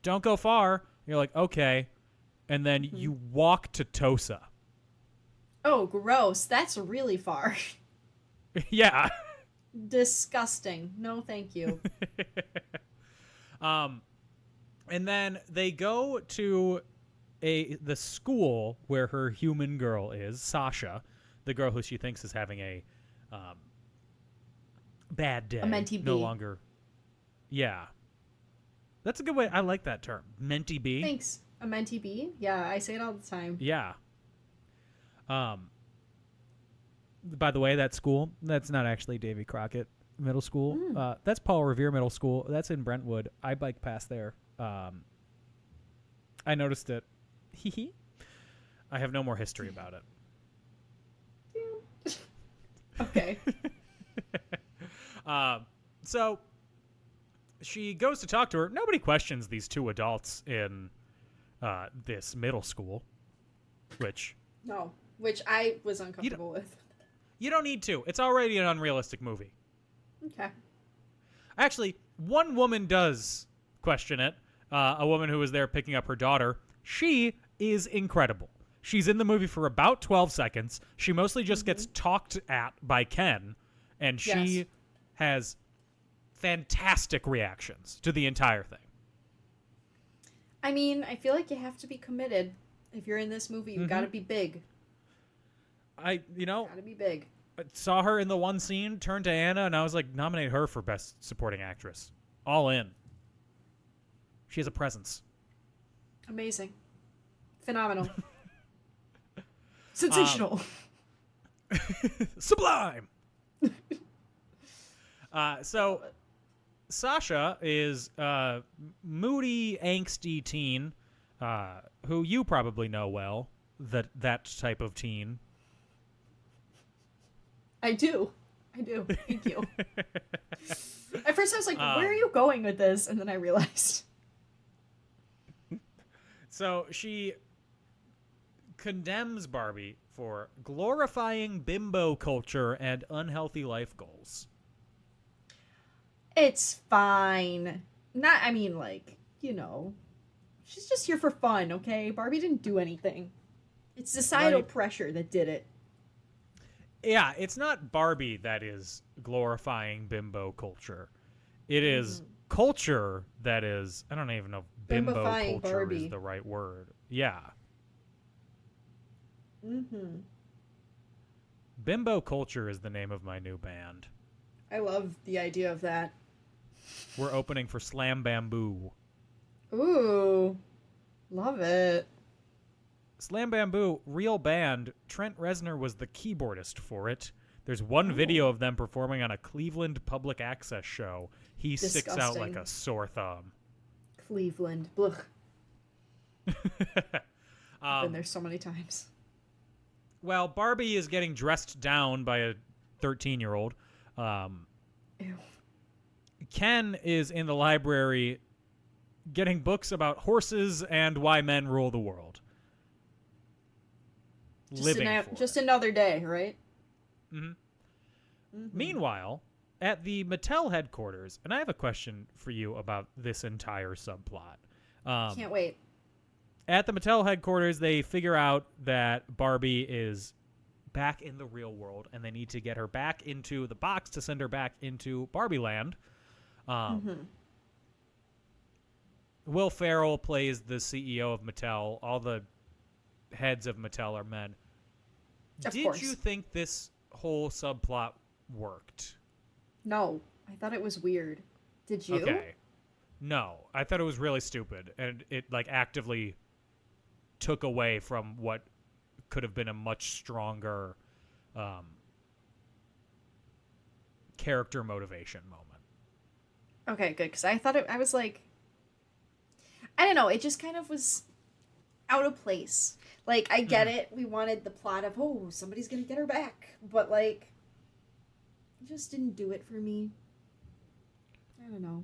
F: don't go far. You're like, okay. And then you walk to Tosa.
G: Oh, gross. That's really far.
F: Yeah.
G: Disgusting. No, thank you.
F: And then they go to the school where her human girl is, Sasha, the girl who she thinks is having a bad day.
G: A mentee bee.
F: No longer. Yeah. That's a good way. I like that term. Mentee bee.
G: Thanks. A mentee bee? Yeah, I say it all the time.
F: Yeah. By the way, that school, that's not actually Davy Crockett Middle School. That's Paul Revere Middle School. That's in Brentwood. I bike past there. I noticed it. I have no more history about it.
G: Okay.
F: So she goes to talk to her. Nobody questions these two adults in this middle school, which
G: I was uncomfortable with.
F: You don't need to. It's already an unrealistic movie.
G: Okay.
F: Actually, one woman does question it. A woman who was there picking up her daughter. She is incredible. She's in the movie for about 12 seconds. She mostly just gets talked at by Ken, and she has fantastic reactions to the entire thing.
G: I mean, I feel like you have to be committed. If you're in this movie, you gotta be big. Gotta be big.
F: I saw her in the one scene, turned to Anna, and I was like, nominate her for Best Supporting Actress. All in. She has a presence.
G: Amazing. Phenomenal. Sensational.
F: Sublime. So Sasha is a moody, angsty teen who you probably know well, that type of teen.
G: I do. Thank you. At first I was like, where are you going with this? And then I realized.
F: So she condemns Barbie for glorifying bimbo culture and unhealthy life goals.
G: It's fine. She's just here for fun, okay? Barbie didn't do anything. It's societal pressure that did it.
F: Yeah, it's not Barbie that is glorifying bimbo culture. It is culture that is, I don't even know if bimbo
G: Bimbifying
F: culture
G: Barbie.
F: is the right word. Yeah.
G: Mm-hmm.
F: Bimbo culture is the name of my new band.
G: I love the idea of that.
F: We're opening for Slam Bamboo.
G: Ooh. Love it.
F: Slam Bamboo, real band. Trent Reznor was the keyboardist for it. There's one video of them performing on a Cleveland public access show. He sticks out
G: Disgusting.
F: like a sore thumb.
G: Cleveland. Blech. Been there so many times.
F: Well, Barbie is getting dressed down by a 13-year-old.
G: Ew.
F: Ken is in the library getting books about horses and why men rule the world.
G: Just another day, right?
F: Meanwhile, at the Mattel headquarters, and I have a question for you about this entire subplot.
G: Can't wait.
F: At the Mattel headquarters, they figure out that Barbie is back in the real world, and they need to get her back into the box to send her back into Barbieland. Will Ferrell plays the CEO of Mattel. All the heads of Mattel are men. Did
G: course.
F: you think this whole subplot worked?
G: No. I thought it was weird. Did you?
F: Okay. No. I thought it was really stupid, and it actively took away from what could have been a much stronger character motivation moment.
G: Okay, good. Because I was like, I don't know. It just kind of was out of place. Like, I get it. We wanted the plot of, somebody's going to get her back. But, like, it just didn't do it for me. I don't know.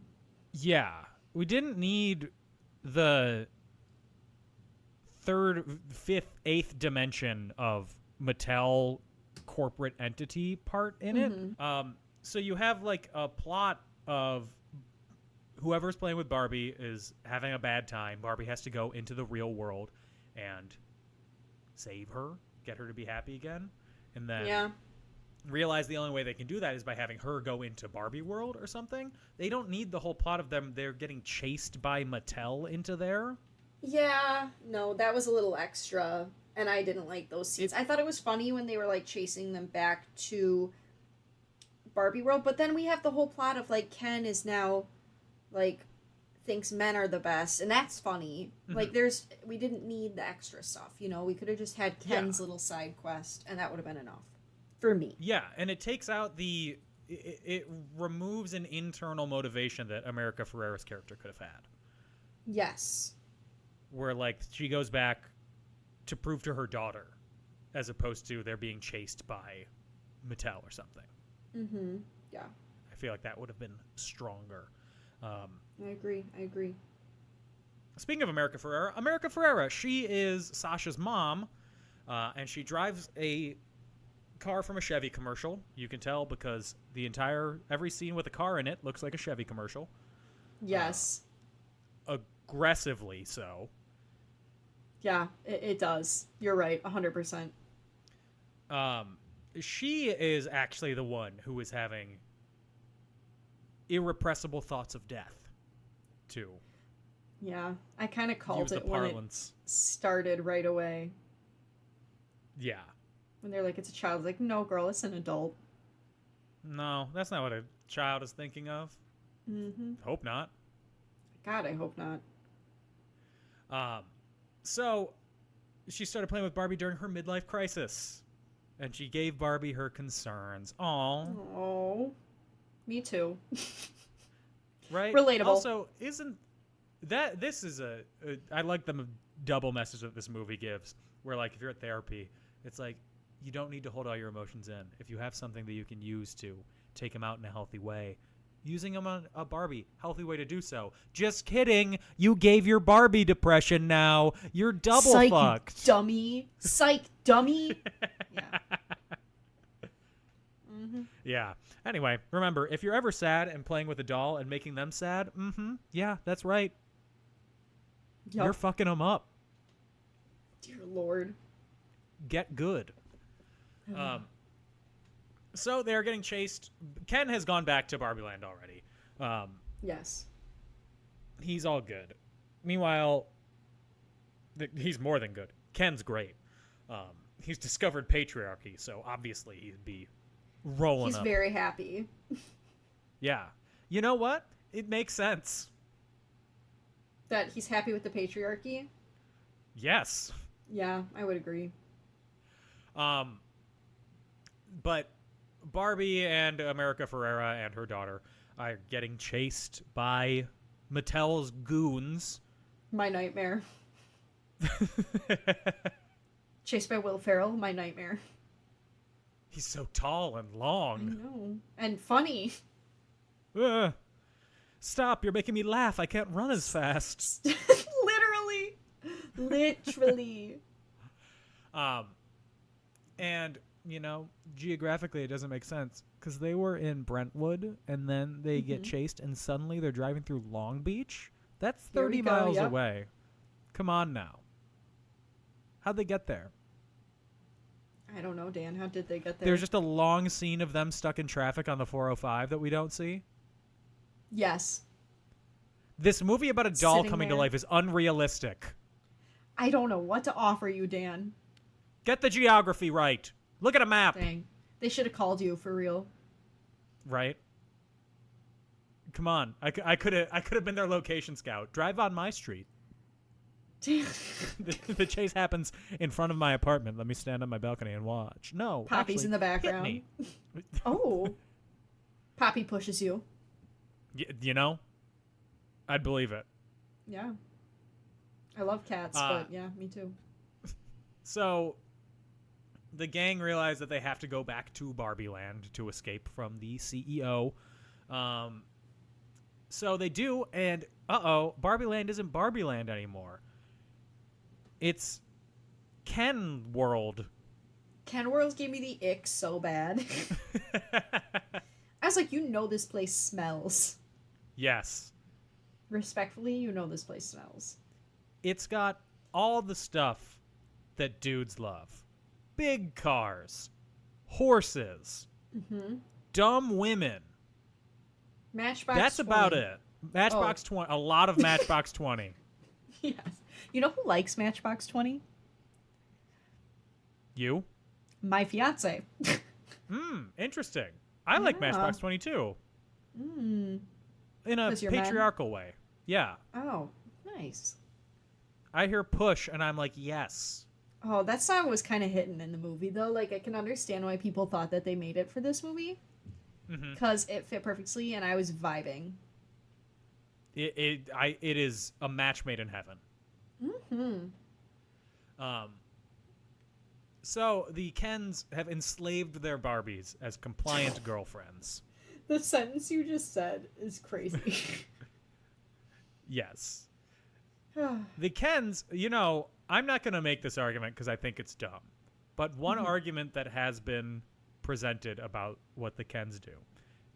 F: Yeah. We didn't need the third, fifth, eighth dimension of Mattel corporate entity part in it. So you have, like, a plot of whoever's playing with Barbie is having a bad time. Barbie has to go into the real world and save her, get her to be happy again, and then realize the only way they can do that is by having her go into Barbie world or something. They don't need the whole plot of them. They're getting chased by Mattel into there.
G: Yeah, no, that was a little extra, and I didn't like those scenes. I thought it was funny when they were, like, chasing them back to Barbie world, but then we have the whole plot of, like, Ken is now, like, thinks men are the best, and that's funny. Like, we didn't need the extra stuff, you know? We could have just had Ken's little side quest, and that would have been enough. For me.
F: Yeah, and it takes out it removes an internal motivation that America Ferrera's character could have had.
G: Yes.
F: Where, like, she goes back to prove to her daughter, as opposed to they're being chased by Mattel or something.
G: Yeah.
F: I feel like that would have been stronger.
G: I agree.
F: Speaking of America Ferrera, she is Sasha's mom, and she drives a car from a Chevy commercial. You can tell because every scene with a car in it looks like a Chevy commercial.
G: Yes.
F: Aggressively so.
G: Yeah, it does. You're right, 100%.
F: She is actually the one who is having irrepressible thoughts of death, too.
G: Yeah, I kind of called
F: Use
G: it
F: the
G: when it
F: parlance.
G: started right away.
F: Yeah.
G: When they're like, it's a child. Like, no, girl, it's an adult.
F: No, that's not what a child is thinking of. Hope not.
G: God, I hope not.
F: So she started playing with Barbie during her midlife crisis, and she gave Barbie her concerns.
G: Oh, me too.
F: Right?
G: Relatable.
F: Also, isn't that this is I like the double message that this movie gives, where, like, if you're at therapy, it's like you don't need to hold all your emotions in. If you have something that you can use to take them out in a healthy way, Using them on a Barbie, healthy way to do so. Just kidding. You gave your Barbie depression now. You're double
G: Psych,
F: fucked.
G: Dummy. Psych, dummy. Yeah.
F: Yeah. Anyway, remember, if you're ever sad and playing with a doll and making them sad, yeah, that's right.
G: Yep.
F: You're fucking them up.
G: Dear Lord.
F: Get good. So they're getting chased. Ken has gone back to Barbieland already.
G: Yes.
F: He's all good. Meanwhile, he's more than good. Ken's great. He's discovered patriarchy, so obviously he'd be rolling
G: He's
F: up.
G: very happy.
F: Yeah. You know what? It makes sense.
G: That he's happy with the patriarchy?
F: Yes.
G: Yeah, I would agree.
F: But Barbie and America Ferrera and her daughter are getting chased by Mattel's goons.
G: My nightmare. Chased by Will Ferrell, my nightmare.
F: He's so tall and
G: I
F: long.
G: know. And funny.
F: Stop, you're making me laugh. I can't run as fast.
G: Literally.
F: And, you know, geographically it doesn't make sense because they were in Brentwood and then they get chased and suddenly they're driving through Long Beach. That's 30 miles away. Come on now. How'd they get there?
G: I don't know, Dan. How did they get there?
F: There's just a long scene of them stuck in traffic on the 405 that we don't see.
G: Yes.
F: This movie about a doll
G: Sitting
F: coming to
G: there.
F: life is unrealistic.
G: I don't know what to offer you, Dan.
F: Get the geography right. Look at a map.
G: Dang. They should have called you, for real.
F: Right? Come on. I could have been their location scout. Drive on my street. The chase happens in front of my apartment. Let me stand on my balcony and watch. No.
G: Poppy's
F: actually,
G: in the
F: hit
G: background.
F: me.
G: Oh. Poppy pushes you.
F: You know? I'd believe it.
G: Yeah. I love cats, but yeah, me too.
F: So the gang realize that they have to go back to Barbieland to escape from the CEO. So they do, and Barbieland isn't Barbieland anymore. It's Ken World.
G: Ken World gave me the ick so bad. I was like, this place smells.
F: Yes.
G: Respectfully, this place smells.
F: It's got all the stuff that dudes love. Big cars. Horses. Dumb women.
G: Matchbox
F: That's
G: 20.
F: about it. Matchbox 20. A lot of Matchbox 20.
G: Yes. You know who likes Matchbox 20?
F: You?
G: My fiance.
F: Interesting. I like Matchbox 20 too. In a
G: 'Cause you're men?
F: patriarchal way. Yeah.
G: Oh, nice.
F: I hear push and I'm like, yes.
G: Oh, that song was kind of hidden in the movie, though. Like, I can understand why people thought that they made it for this movie. Because it fit perfectly, and I was vibing.
F: It is a match made in heaven. So the Kens have enslaved their Barbies as compliant girlfriends.
G: The sentence you just said is crazy.
F: Yes. The Kens, I'm not going to make this argument because I think it's dumb. But one argument that has been presented about what the Kens do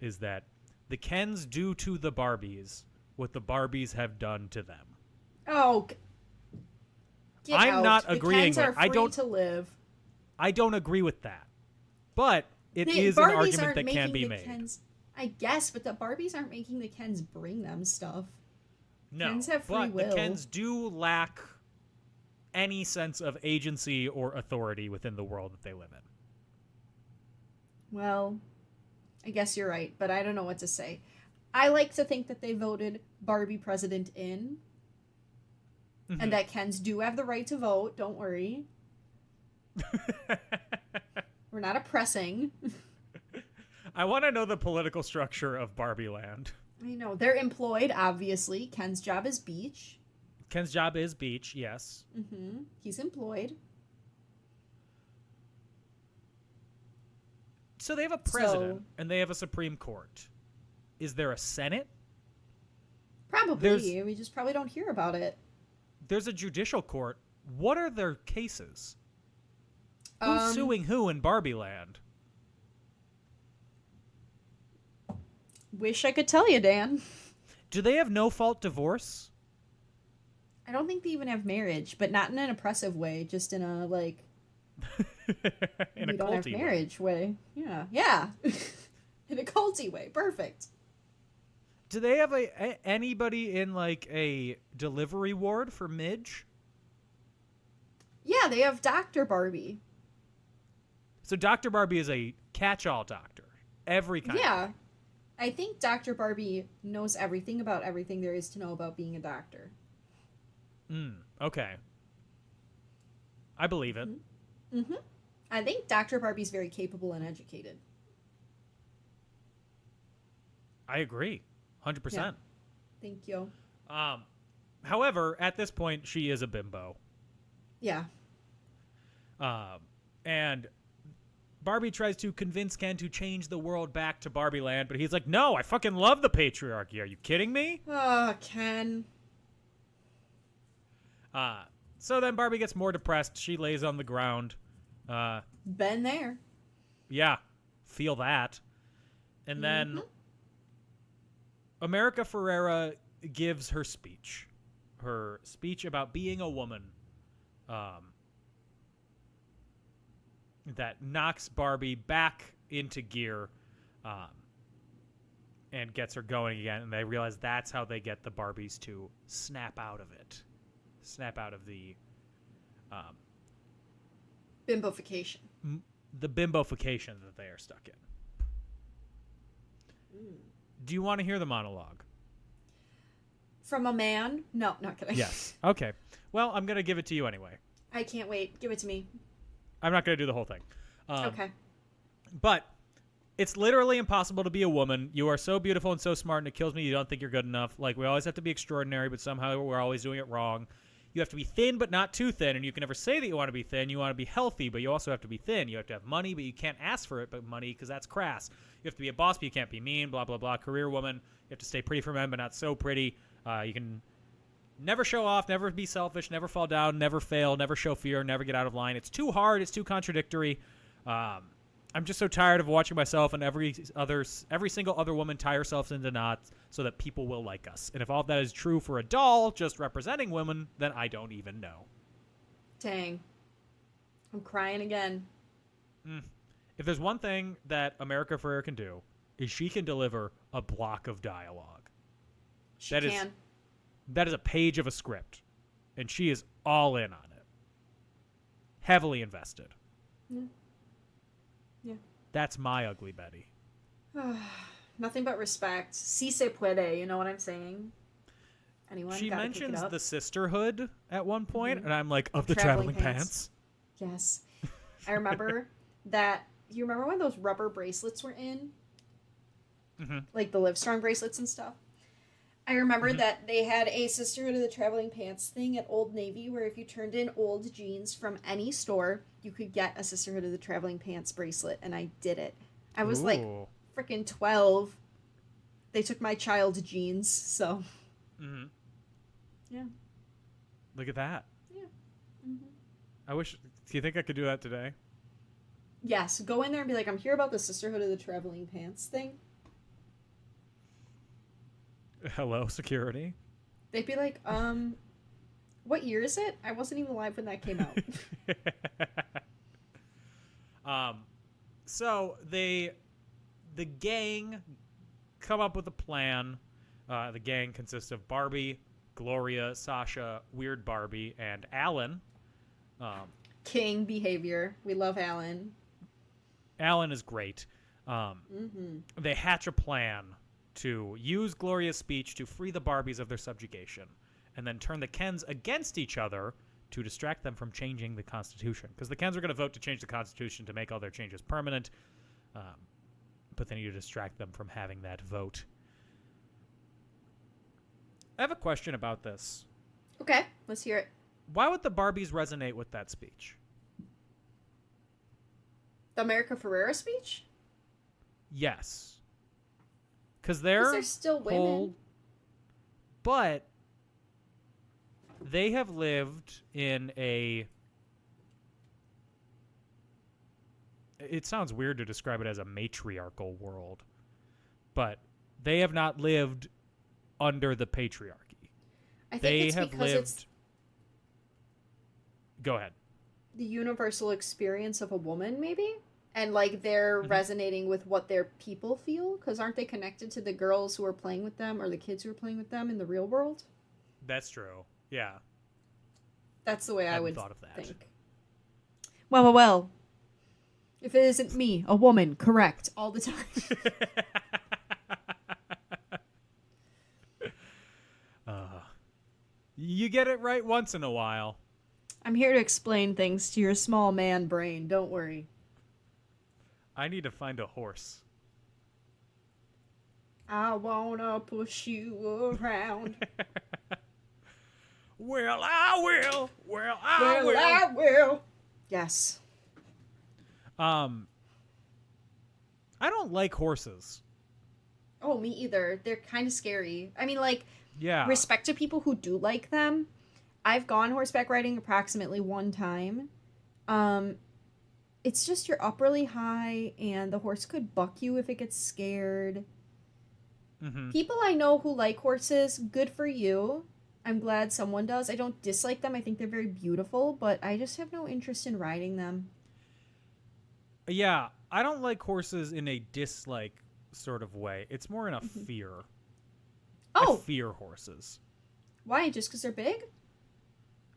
F: is that the Kens do to the Barbies what the Barbies have done to them.
G: Oh, get
F: I'm
G: out.
F: not
G: The
F: agreeing
G: Kens are
F: with. I
G: free
F: don't
G: to live.
F: I don't agree with that. But it
G: The
F: is an
G: Barbies
F: argument
G: aren't
F: that can
G: making
F: be
G: the
F: made.
G: Kens, I guess, but the Barbies aren't making the Kens bring them stuff.
F: No,
G: Kens have free
F: but
G: will.
F: the Kens do lack any sense of agency or authority within the world that they live in.
G: Well, I guess you're right, but I don't know what to say. I like to think that they voted Barbie president in, and that Kens do have the right to vote. Don't worry. We're not oppressing.
F: I want to know the political structure of Barbieland.
G: I know. They're employed, obviously. Ken's job is beach.
F: Ken's job is beach, yes.
G: He's employed.
F: So they have a president and they have a Supreme Court. is there a Senate?
G: Probably. We just probably don't hear about it.
F: There's a judicial court. What are their cases? Who's suing who in Barbieland?
G: Wish I could tell you, Dan.
F: Do they have no-fault divorce?
G: I don't think they even have marriage, but not in an oppressive way, just in a, like...
F: in
G: we
F: a
G: don't have
F: culty
G: marriage way. Yeah. In a culty way. Perfect.
F: Do they have anybody in, like, a delivery ward for Midge?
G: Yeah, they have Dr. Barbie.
F: So Dr. Barbie is a catch-all doctor. Every kind.
G: Yeah. I think Dr. Barbie knows everything about everything there is to know about being a doctor.
F: Okay. I believe it.
G: Mm-hmm. I think Dr. Barbie's very capable and educated.
F: I agree. 100%.
G: Yeah. Thank you.
F: However, at this point, she is a bimbo.
G: Yeah.
F: And Barbie tries to convince Ken to change the world back to Barbieland, but he's like, no, I fucking love the patriarchy. Are you kidding me?
G: Oh, Ken.
F: So then Barbie gets more depressed. She lays on the ground.
G: Been there.
F: Yeah, feel that. And then America Ferrera gives her speech about being a woman, that knocks Barbie back into gear, and gets her going again. And they realize that's how they get the Barbies to snap out of it. Snap out of the
G: Bimbofication.
F: The bimbofication that they are stuck in. Do you want to hear the monologue?
G: From a man? No, not kidding.
F: Yes. Okay. Well, I'm going to give it to you anyway.
G: I can't wait. Give it to me.
F: I'm not going to do the whole thing.
G: Okay.
F: But it's literally impossible to be a woman. You are so beautiful and so smart, and it kills me you don't think you're good enough. Like, we always have to be extraordinary, but somehow we're always doing it wrong. You have to be thin, but not too thin, and you can never say that you want to be thin. You want to be healthy, but you also have to be thin. You have to have money, but you can't ask for it, but money, because that's crass. You have to be a boss, but you can't be mean, blah, blah, blah. Career woman. You have to stay pretty for men, but not so pretty. You can never show off, never be selfish, never fall down, never fail, never show fear, never get out of line. It's too hard. It's too contradictory. I'm just so tired of watching myself and every single other woman tie herself into knots so that people will like us. And if all that is true for a doll just representing women, then I don't even know.
G: Dang. I'm crying again.
F: If there's one thing that America Ferrera can do, is she can deliver a block of dialogue.
G: She can.
F: That is a page of a script. And she is all in on it. Heavily invested.
G: Yeah.
F: That's my ugly Betty.
G: Nothing but respect. Si se puede, you know what I'm saying? Anyone?
F: She
G: Gotta
F: mentions
G: pick it up.
F: the sisterhood at one point, and I'm like, of the traveling pants?
G: Yes. I remember that. You remember when those rubber bracelets were in? Like the Livestrong bracelets and stuff? I remember that they had a Sisterhood of the Traveling Pants thing at Old Navy where if you turned in old jeans from any store, you could get a Sisterhood of the Traveling Pants bracelet, and I did it. I was like freaking 12. They took my child's jeans, so. Yeah.
F: Look at that.
G: Yeah.
F: I wish. Do you think I could do that today?
G: Yes. Go in there and be like, I'm here about the Sisterhood of the Traveling Pants thing.
F: Hello, security.
G: They'd be like, what year is it? I wasn't even alive when that came out.
F: So the gang come up with a plan. The gang consists of Barbie, Gloria, Sasha, Weird Barbie, and Alan.
G: King behavior. We love Alan.
F: Alan is great. They hatch a plan to use Gloria's speech to free the Barbies of their subjugation, and then turn the Kens against each other to distract them from changing the Constitution. Because the Kens are going to vote to change the Constitution to make all their changes permanent, but they need to distract them from having that vote. I have a question about this.
G: Okay, let's hear it.
F: Why would the Barbies resonate with that speech?
G: The America Ferrera speech?
F: Yes. Because
G: they're still women.
F: But they have lived in a... It sounds weird to describe it as a matriarchal world, but they have not lived under the patriarchy.
G: I think it's because it's
F: Go ahead.
G: The universal experience of a woman, maybe? And, like, they're resonating with what their people feel? Because aren't they connected to the girls who are playing with them or the kids who are playing with them in the real world?
F: That's true. Yeah.
G: That's the way I would
F: thought of that.
G: think. Well. If it isn't me, a woman, correct, all the time.
F: You get it right once in a while.
G: I'm here to explain things to your small man brain, don't worry.
F: I need to find a horse.
G: I wanna push you around.
F: Well, I will. Well, I
G: will. Yes.
F: I don't like horses.
G: Oh, me either. They're kind of scary. I mean, like,
F: yeah.
G: Respect to people who do like them. I've gone horseback riding approximately one time. It's just you're up really high, and the horse could buck you if it gets scared.
F: Mm-hmm.
G: People I know who like horses, good for you. I'm glad someone does. I don't dislike them. I think they're very beautiful, but I just have no interest in riding them.
F: Yeah, I don't like horses in a dislike sort of way. It's more in a fear.
G: Oh!
F: I fear horses.
G: Why? Just because they're big?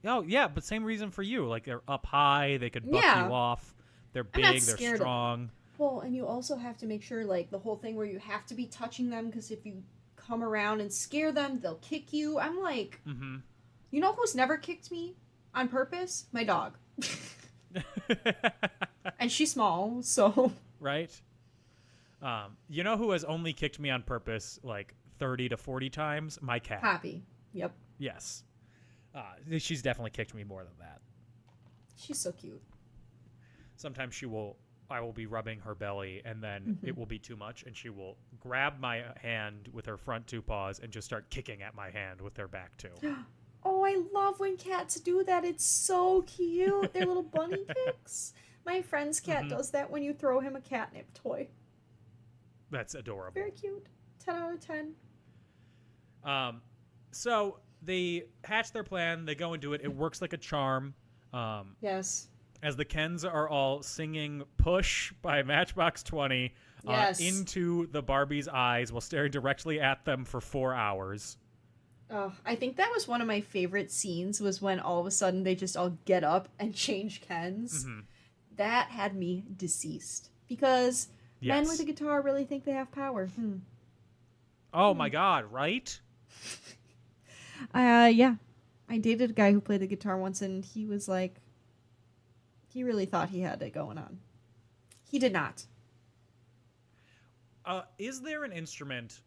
F: Oh, yeah, but same reason for you. Like, they're up high, they could buck you off. They're big, they're strong.
G: Well, and you also have to make sure, like, the whole thing where you have to be touching them, because if you come around and scare them, they'll kick you. I'm like, you know who's never kicked me on purpose? My dog. And she's small, so...
F: Right? You know who has only kicked me on purpose, like, 30 to 40 times? My cat.
G: Poppy. Yep.
F: Yes. She's definitely kicked me more than that.
G: She's so cute.
F: Sometimes I will be rubbing her belly, and then it will be too much, and she will grab my hand with her front two paws and just start kicking at my hand with their back two.
G: Oh, I love when cats do that. It's so cute. They're little bunny kicks. My friend's cat does that when you throw him a catnip toy.
F: That's adorable.
G: Very cute. 10 out of 10.
F: So they hatch their plan. They go and do it. It works like a charm.
G: Yes.
F: As the Kens are all singing Push by Matchbox 20 into the Barbie's eyes while staring directly at them for 4 hours.
G: Oh, I think that was one of my favorite scenes, was when all of a sudden they just all get up and change Kens. That had me deceased. Because men with a guitar really think they have power.
F: Oh my god, right?
G: Yeah. I dated a guy who played the guitar once, and he was like, he really thought he had it going on. He did not.
F: Is there an instrument?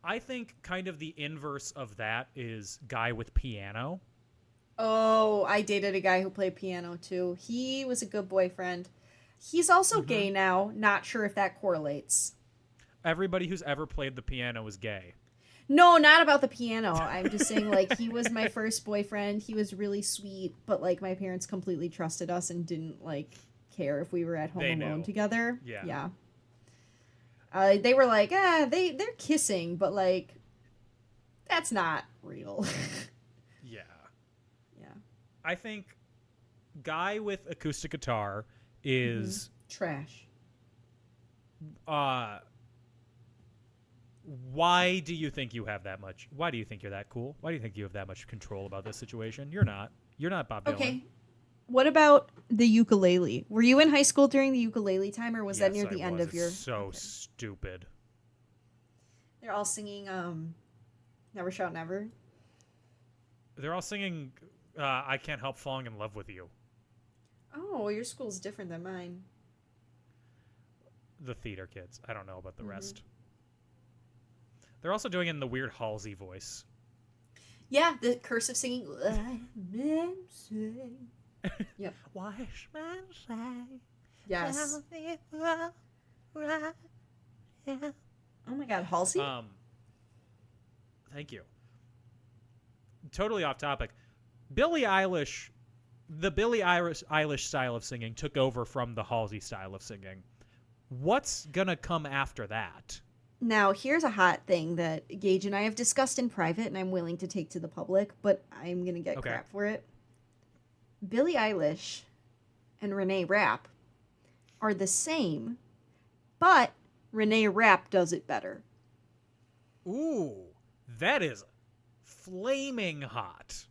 F: I think kind of the inverse of that is guy with piano.
G: Oh, I dated a guy who played piano too. He was a good boyfriend. He's also gay now. Not sure if that correlates.
F: Everybody who's ever played the piano is gay.
G: No, not about the piano. I'm just saying, like, he was my first boyfriend. He was really sweet, but, like, my parents completely trusted us and didn't, like, care if we were at home alone together. Yeah. They were like, they're kissing, but, like, that's not real.
F: Yeah.
G: Yeah.
F: I think guy with acoustic guitar is...
G: trash.
F: Why do you think you have that much? Why do you think you're that cool? Why do you think you have that much control about this situation? You're not. You're not Bob Dylan.
G: Okay. What about the ukulele? Were you in high school during the ukulele time, or was that near the end of your...
F: so stupid.
G: They're all singing Never Shout Never.
F: They're all singing I Can't Help Falling in Love with You.
G: Oh, your school's different than mine.
F: The theater kids. I don't know about the rest. They're also doing it in the weird Halsey voice.
G: Yeah, the cursive singing. Yep.
F: Wise men say.
G: Yes. Oh my God, Halsey?
F: Thank you. Totally off topic. Billie Eilish, the Billie Eilish style of singing took over from the Halsey style of singing. What's gonna come after that?
G: Now, here's a hot thing that Gage and I have discussed in private, and I'm willing to take to the public, but I'm gonna get crap for it. Billie Eilish and Renee Rapp are the same, but Renee Rapp does it better.
F: Ooh, that is flaming hot.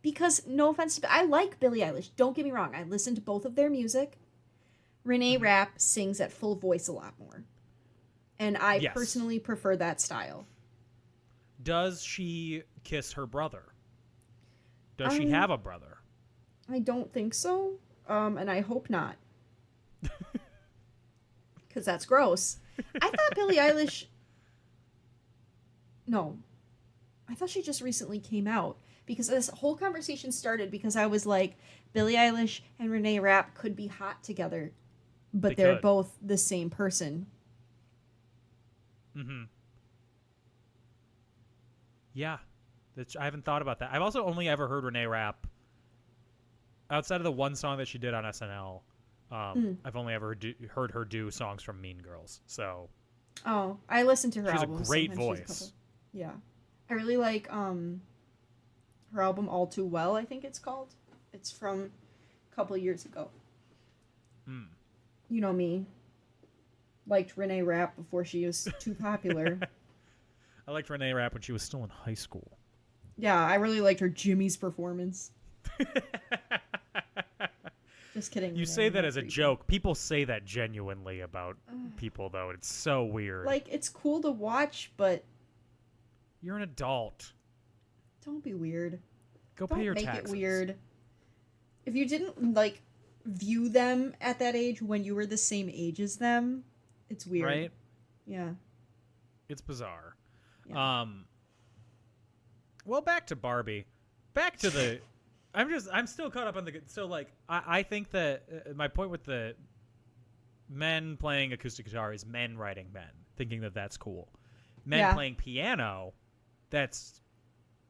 G: Because, no offense, I like Billie Eilish. Don't get me wrong. I listen to both of their music. Renee Rapp sings at full voice a lot more. And I personally prefer that style.
F: Does she kiss her brother? Does she have a brother?
G: I don't think so. And I hope not. Because that's gross. I thought Billie Eilish... No. I thought she just recently came out. Because this whole conversation started because I was like, Billie Eilish and Renee Rapp could be hot together. But they're both the same person.
F: Mm-hmm. Yeah. I haven't thought about that. I've also only ever heard Renee Rapp outside of the one song that she did on SNL. I've only ever heard her do songs from Mean Girls. So.
G: Oh, I listened to her album.
F: She has a great voice.
G: Yeah. I really like her album All Too Well, I think it's called. It's from a couple of years ago. You know me. Liked Renee Rapp before she was too popular.
F: I liked Renee Rapp when she was still in high school.
G: Yeah, I really liked her Jimmy's performance. Just kidding.
F: You say that as a joke. People say that genuinely about people, though. It's so weird.
G: Like, it's cool to watch, but...
F: You're an adult.
G: Don't be weird.
F: Don't pay your taxes.
G: Don't make it weird. If you didn't, like, view them at that age when you were the same age as them, it's weird.
F: Right?
G: Yeah.
F: It's bizarre.
G: Yeah.
F: Well, back to Barbie. Back to the... I'm still caught up on the... So, like, I think that my point with the men playing acoustic guitar is men writing men, thinking that that's cool. Men playing piano, that's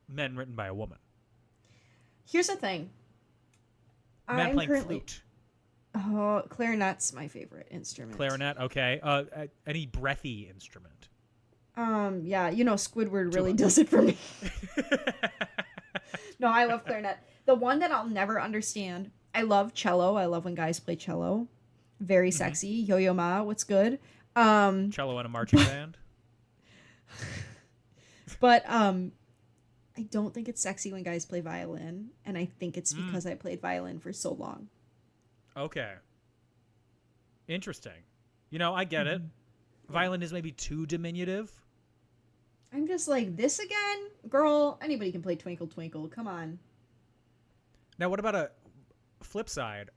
F: men written by a woman.
G: Here's the thing.
F: Men playing flute.
G: Oh, clarinet's my favorite instrument.
F: Clarinet, okay. Any breathy instrument.
G: Yeah, you know, Squidward really does it for me. No, I love clarinet. The one that I'll never understand, I love cello. I love when guys play cello. Very sexy. Yo-Yo Ma, what's good?
F: Cello in a marching band.
G: But I don't think it's sexy when guys play violin, and I think it's because I played violin for so long.
F: Okay. Interesting. You know, I get it. Violin is maybe too diminutive.
G: I'm just like, this again? Girl, anybody can play Twinkle Twinkle. Come on.
F: Now, what about a flip side?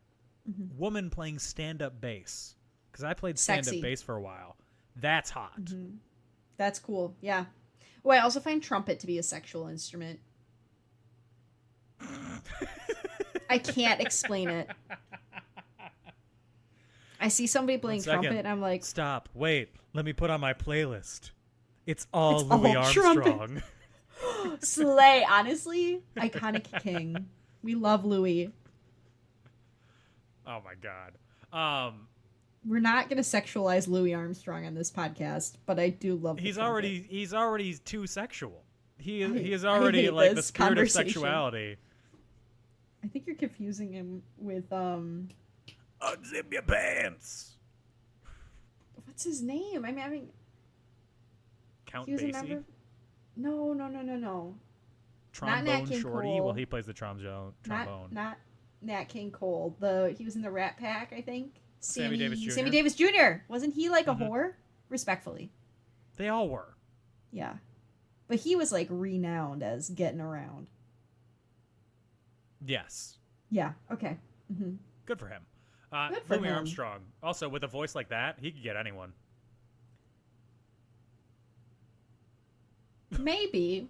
F: Woman playing stand-up bass. Because I played stand-up bass for a while. That's hot.
G: That's cool. Yeah. Well, I also find trumpet to be a sexual instrument. I can't explain it. I see somebody playing trumpet, and I'm like...
F: Stop. Wait. Let me put on my playlist. It's all Louis Armstrong.
G: Slay. Honestly, iconic king. We love Louis.
F: Oh, my God.
G: We're not going to sexualize Louis Armstrong on this podcast, but I do love
F: He's already too sexual. He is already like the spirit of sexuality.
G: I think you're confusing him with
F: Unzip your pants.
G: What's his name? I'm having
F: Count Basie.
G: No.
F: Trombone Shorty. Well, he plays the trombone.
G: Not Nat King Cole. He was in the Rat Pack, I think.
F: Sammy Davis Jr.
G: Sammy Davis Jr. Wasn't he like a whore? Respectfully.
F: They all were.
G: Yeah. But he was like renowned as getting around.
F: Yes.
G: Yeah. Okay.
F: Good for him.
G: Good for
F: Louis
G: him.
F: Armstrong. Also, with a voice like that, he could get anyone.
G: Maybe.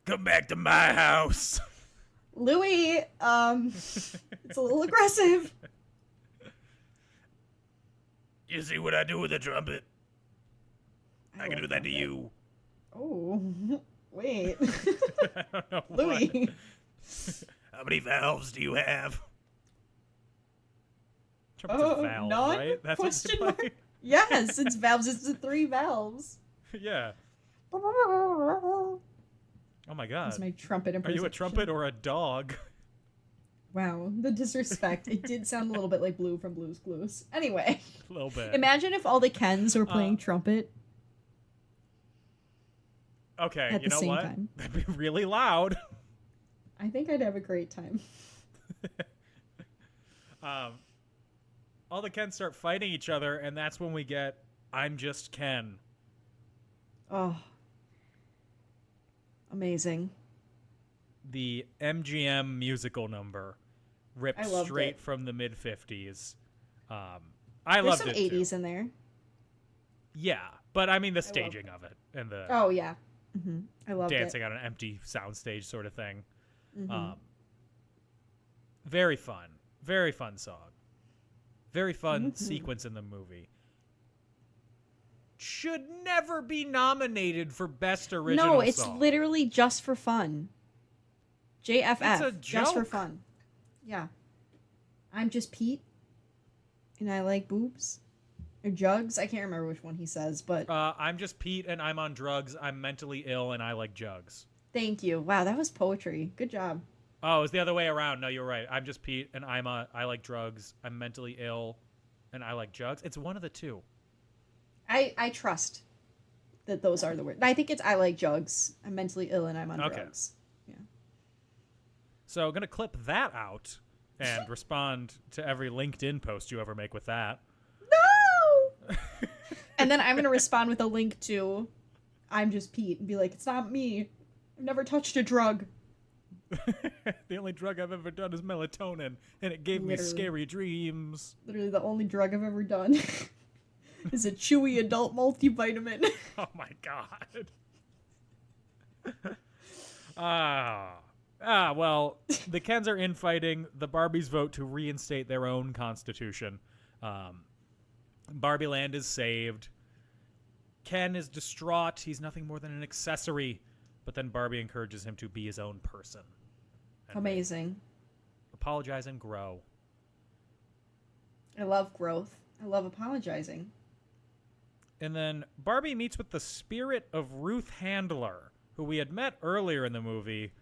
F: Come back to my house.
G: Louis, it's a little aggressive.
F: You see what I do with the trumpet? I can
G: love
F: do that to
G: trumpet.
F: you.
G: Oh, wait.
F: I don't know
G: Louis.
F: How many valves do you have? Trumpet's a valve,
G: none?
F: right? That's
G: Question
F: what you play?
G: mark. Yes, it's valves. It's the 3 valves.
F: Yeah.
G: That's
F: Oh my god.
G: my trumpet
F: Are
G: impersonation.
F: you a trumpet or a dog?
G: Wow, the disrespect. It did sound a little bit like Blue from Blue's Clues. Anyway,
F: A little bit.
G: imagine if all the Kens were playing trumpet.
F: Okay,
G: at
F: you
G: the
F: know
G: same
F: what?
G: time.
F: That'd be really loud.
G: I think I'd have a great time.
F: All the Kens start fighting each other, and that's when we get I'm Just Ken.
G: Oh. Amazing.
F: The MGM musical number ripped
G: I loved
F: straight
G: it.
F: from the mid-50s. I
G: There's
F: loved
G: some
F: it
G: 80s
F: too.
G: in there.
F: Yeah, but I mean the staging of it and the
G: Oh, yeah. I loved
F: dancing
G: it.
F: on an empty soundstage sort of thing.
G: Mm-hmm.
F: Very fun song. Very fun
G: Mm-hmm.
F: sequence in the movie. Should never be nominated for Best Original
G: No, it's
F: Song.
G: literally just for fun. JFF.
F: It's a
G: Just for
F: joke.
G: fun. Yeah. I'm just Pete. And I like boobs. Or jugs. I can't remember which one he says, but
F: I'm just Pete and I'm on drugs. I'm mentally ill and I like jugs.
G: thank you. Wow, that was poetry. Good job.
F: Oh, it's the other way around. No, you're right. I'm just Pete and I like drugs. I'm mentally ill and I like jugs. It's one of the two.
G: I trust that those are the words. I think it's I like jugs. I'm mentally ill and I'm on
F: Okay.
G: drugs. Yeah.
F: So I'm going to clip that out and respond to every LinkedIn post you ever make with that.
G: No! And then I'm going to respond with a link to I'm just Pete and be like, it's not me. I've never touched a drug.
F: The only drug I've ever done is melatonin, and it gave me
G: Literally.
F: scary dreams.
G: Literally the only drug I've ever done is a chewy adult multivitamin.
F: Oh my god. Well, the Kens are infighting. The Barbies vote to reinstate their own constitution. Barbieland is saved. Ken is distraught. He's nothing more than an accessory. But then Barbie encourages him to be his own person. And
G: Amazing.
F: apologize and grow.
G: I love growth. I love apologizing.
F: And then Barbie meets with the spirit of Ruth Handler, who we had met earlier in the movie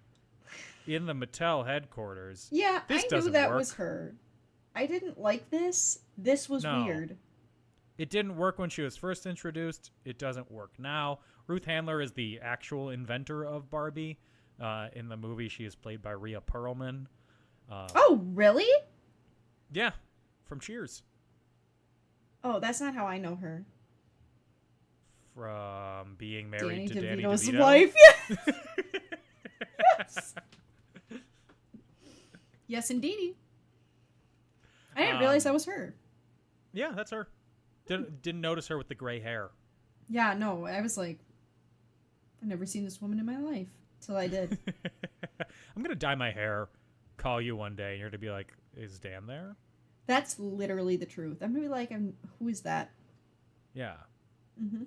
F: in the Mattel headquarters.
G: Yeah,
F: This
G: I knew
F: doesn't
G: that
F: work.
G: was her. I didn't like this. This was
F: No.
G: weird.
F: It didn't work when she was first introduced. It doesn't work now. Ruth Handler is the actual inventor of Barbie. In the movie, she is played by Rhea Perlman.
G: Oh, really?
F: Yeah, from Cheers.
G: Oh, that's not how I know her.
F: From being married
G: Danny
F: to Danny
G: DeVito's
F: DeVito.
G: wife. Yeah. Yes. Yes, indeedy. I didn't realize that was her.
F: Yeah, that's her. Didn't notice her with the gray hair.
G: Yeah, no, I was like, I've never seen this woman in my life till I did.
F: I'm going to dye my hair, call you one day, and you're going to be like, is Dan there?
G: That's literally the truth. I'm gonna be like, who is that?
F: Yeah.
G: Mm-hmm.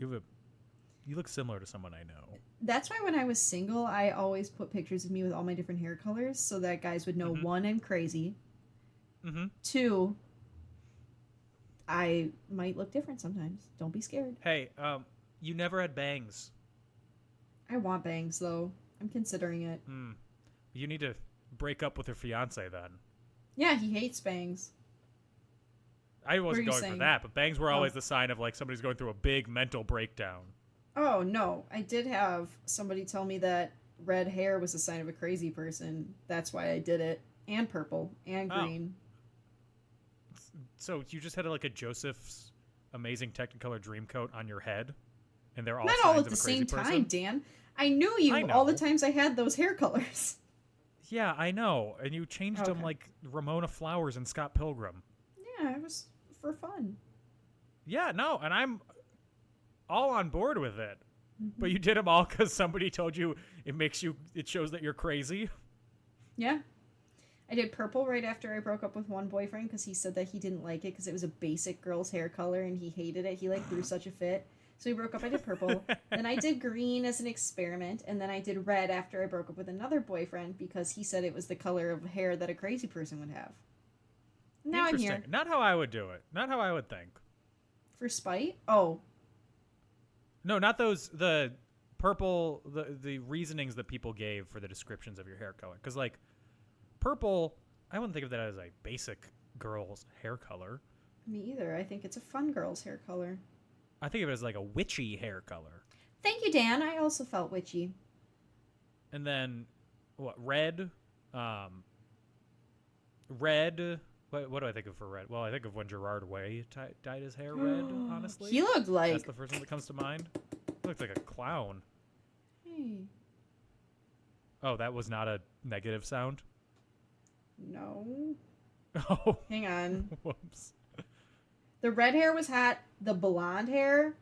F: You look similar to someone I know.
G: That's why when I was single, I always put pictures of me with all my different hair colors so that guys would know, one, I'm crazy.
F: Mm-hmm.
G: Two, I might look different sometimes. Don't be scared.
F: Hey, you never had bangs.
G: I want bangs, though. I'm considering it.
F: You need to break up with your fiance then.
G: Yeah, he hates bangs.
F: I wasn't
G: you
F: going
G: saying?
F: for that, but bangs were always
G: Oh.
F: the sign of like somebody's going through a big mental breakdown.
G: Oh, no. I did have somebody tell me that red hair was a sign of a crazy person. That's why I did it. And purple. And
F: Oh.
G: green.
F: So you just had like a Joseph's Amazing Technicolor Dreamcoat on your head, and they're all
G: Not
F: signs
G: all
F: of
G: at the
F: a crazy
G: same
F: person?
G: time, Dan. I knew you
F: I
G: all the
F: know.
G: times I had those hair colors.
F: Yeah, I know. And you changed them
G: Okay.
F: like Ramona Flowers and Scott Pilgrim.
G: Yeah, it was for fun.
F: Yeah, no, and I'm all on board with it.
G: Mm-hmm.
F: But you did them all because somebody told you it shows that you're crazy.
G: Yeah. I did purple right after I broke up with one boyfriend because he said that he didn't like it because it was a basic girl's hair color and he hated it. He like threw such a fit. So we broke up. I did purple. Then I did green as an experiment. And then I did red after I broke up with another boyfriend because he said it was the color of hair that a crazy person would have. Now I'm here.
F: Not how I would do it. Not how I would think.
G: For spite? Oh.
F: No, not those, the purple, the reasonings that people gave for the descriptions of your hair color. Because, like, purple, I wouldn't think of that as a basic girl's hair color.
G: Me either. I think it's a fun girl's hair color.
F: I think of it as like a witchy hair color.
G: Thank you, Dan. I also felt witchy.
F: And then, what, red? Red. What do I think of for red? Well, I think of when Gerard Way dyed his hair red, honestly.
G: He looked like...
F: That's the first one that comes to mind. He looks like a clown.
G: Hey.
F: Oh, that was not a negative sound?
G: No.
F: Oh.
G: Hang on.
F: Whoops.
G: The red hair was hot. The blonde hair...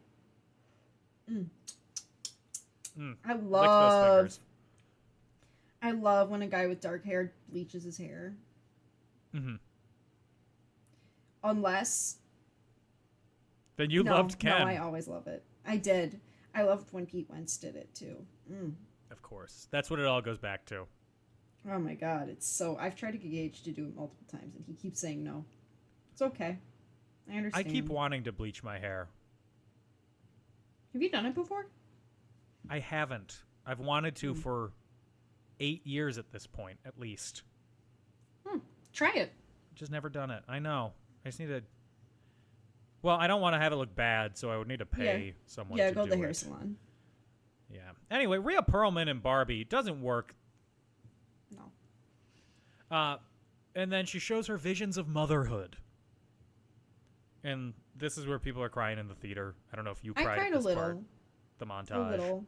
G: I love... I love when a guy with dark hair bleaches his hair.
F: Mm-hmm.
G: Unless...
F: Then you loved Ken.
G: No, I always love it. I did. I loved when Pete Wentz did it, too.
F: Of course. That's what it all goes back to.
G: Oh, my God. It's so... I've tried to get Gage to do it multiple times, and he keeps saying no. It's okay. I understand.
F: I keep wanting to bleach my hair.
G: Have you done it before?
F: I haven't. I've wanted to for 8 years at this point, at least.
G: Try it.
F: Just never done it. I know. I just need to... Well, I don't want to have it look bad, so I would need to pay someone to do it.
G: Yeah, go to the hair salon.
F: Yeah. Anyway, Rhea Perlman and Barbie doesn't work.
G: No.
F: And then she shows her visions of motherhood. And this is where people are crying in the theater. I don't know if you cried
G: I cried
F: at this
G: a little.
F: part. The montage.
G: A little.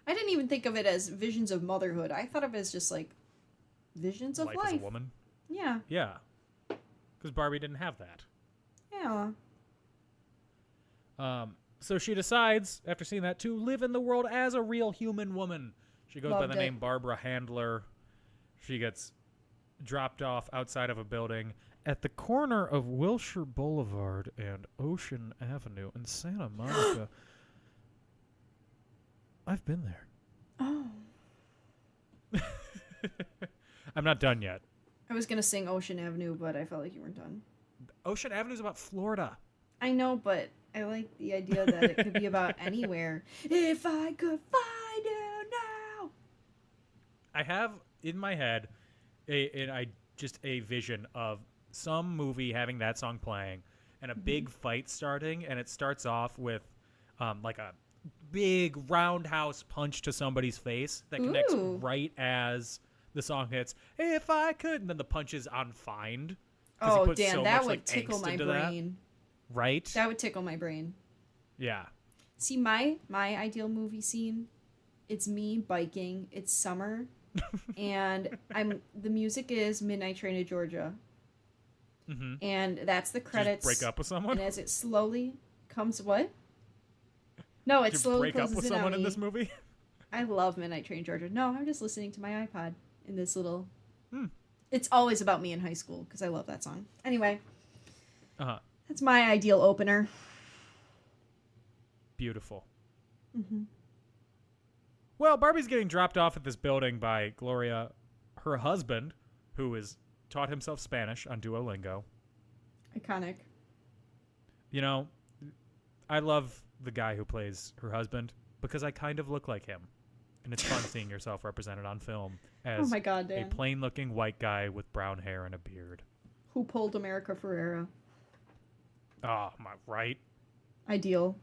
G: I didn't even think of it as visions of motherhood. I thought of it as just like visions of life.
F: As a woman?
G: Yeah.
F: Yeah. Because Barbie didn't have that.
G: Yeah.
F: So she decides, after seeing that, to live in the world as a real human woman. She goes by the name Barbara Handler. She gets dropped off outside of a building at the corner of Wilshire Boulevard and Ocean Avenue in Santa Monica. I've been there.
G: Oh.
F: I'm not done yet.
G: I was going to sing Ocean Avenue, but I felt like you weren't done.
F: Ocean Avenue is about Florida.
G: I know, but I like the idea that it could be about anywhere. If I could find you now.
F: I have in my head a vision of some movie having that song playing and a big fight starting, and it starts off with like a big roundhouse punch to somebody's face that connects right as the song hits. If I could, and then the punch is on Find.
G: Oh, damn, that would tickle my brain.
F: Right?
G: That would tickle my brain.
F: Yeah.
G: See, my ideal movie scene, it's me biking, it's summer, and the music is Midnight Train to Georgia.
F: Mm-hmm.
G: And that's the credits.
F: Did you break up with someone?
G: And as it slowly comes, what? No, it slowly
F: break up
G: closes
F: with
G: in
F: someone
G: on
F: in
G: me.
F: this movie?
G: I love Midnight Train to Georgia. No, I'm just listening to my iPod in this little...
F: Hmm.
G: It's always about me in high school, because I love that song. Anyway.
F: Uh-huh.
G: That's my ideal opener.
F: Beautiful.
G: Mm-hmm.
F: Well, Barbie's getting dropped off at this building by Gloria, her husband, who has taught himself Spanish on Duolingo.
G: Iconic.
F: You know, I love the guy who plays her husband because I kind of look like him. And it's fun seeing yourself represented on film as
G: oh my God, Dan.
F: a plain-looking white guy with brown hair and a beard.
G: Who pulled America Ferrera?
F: Oh, my right.
G: Ideal.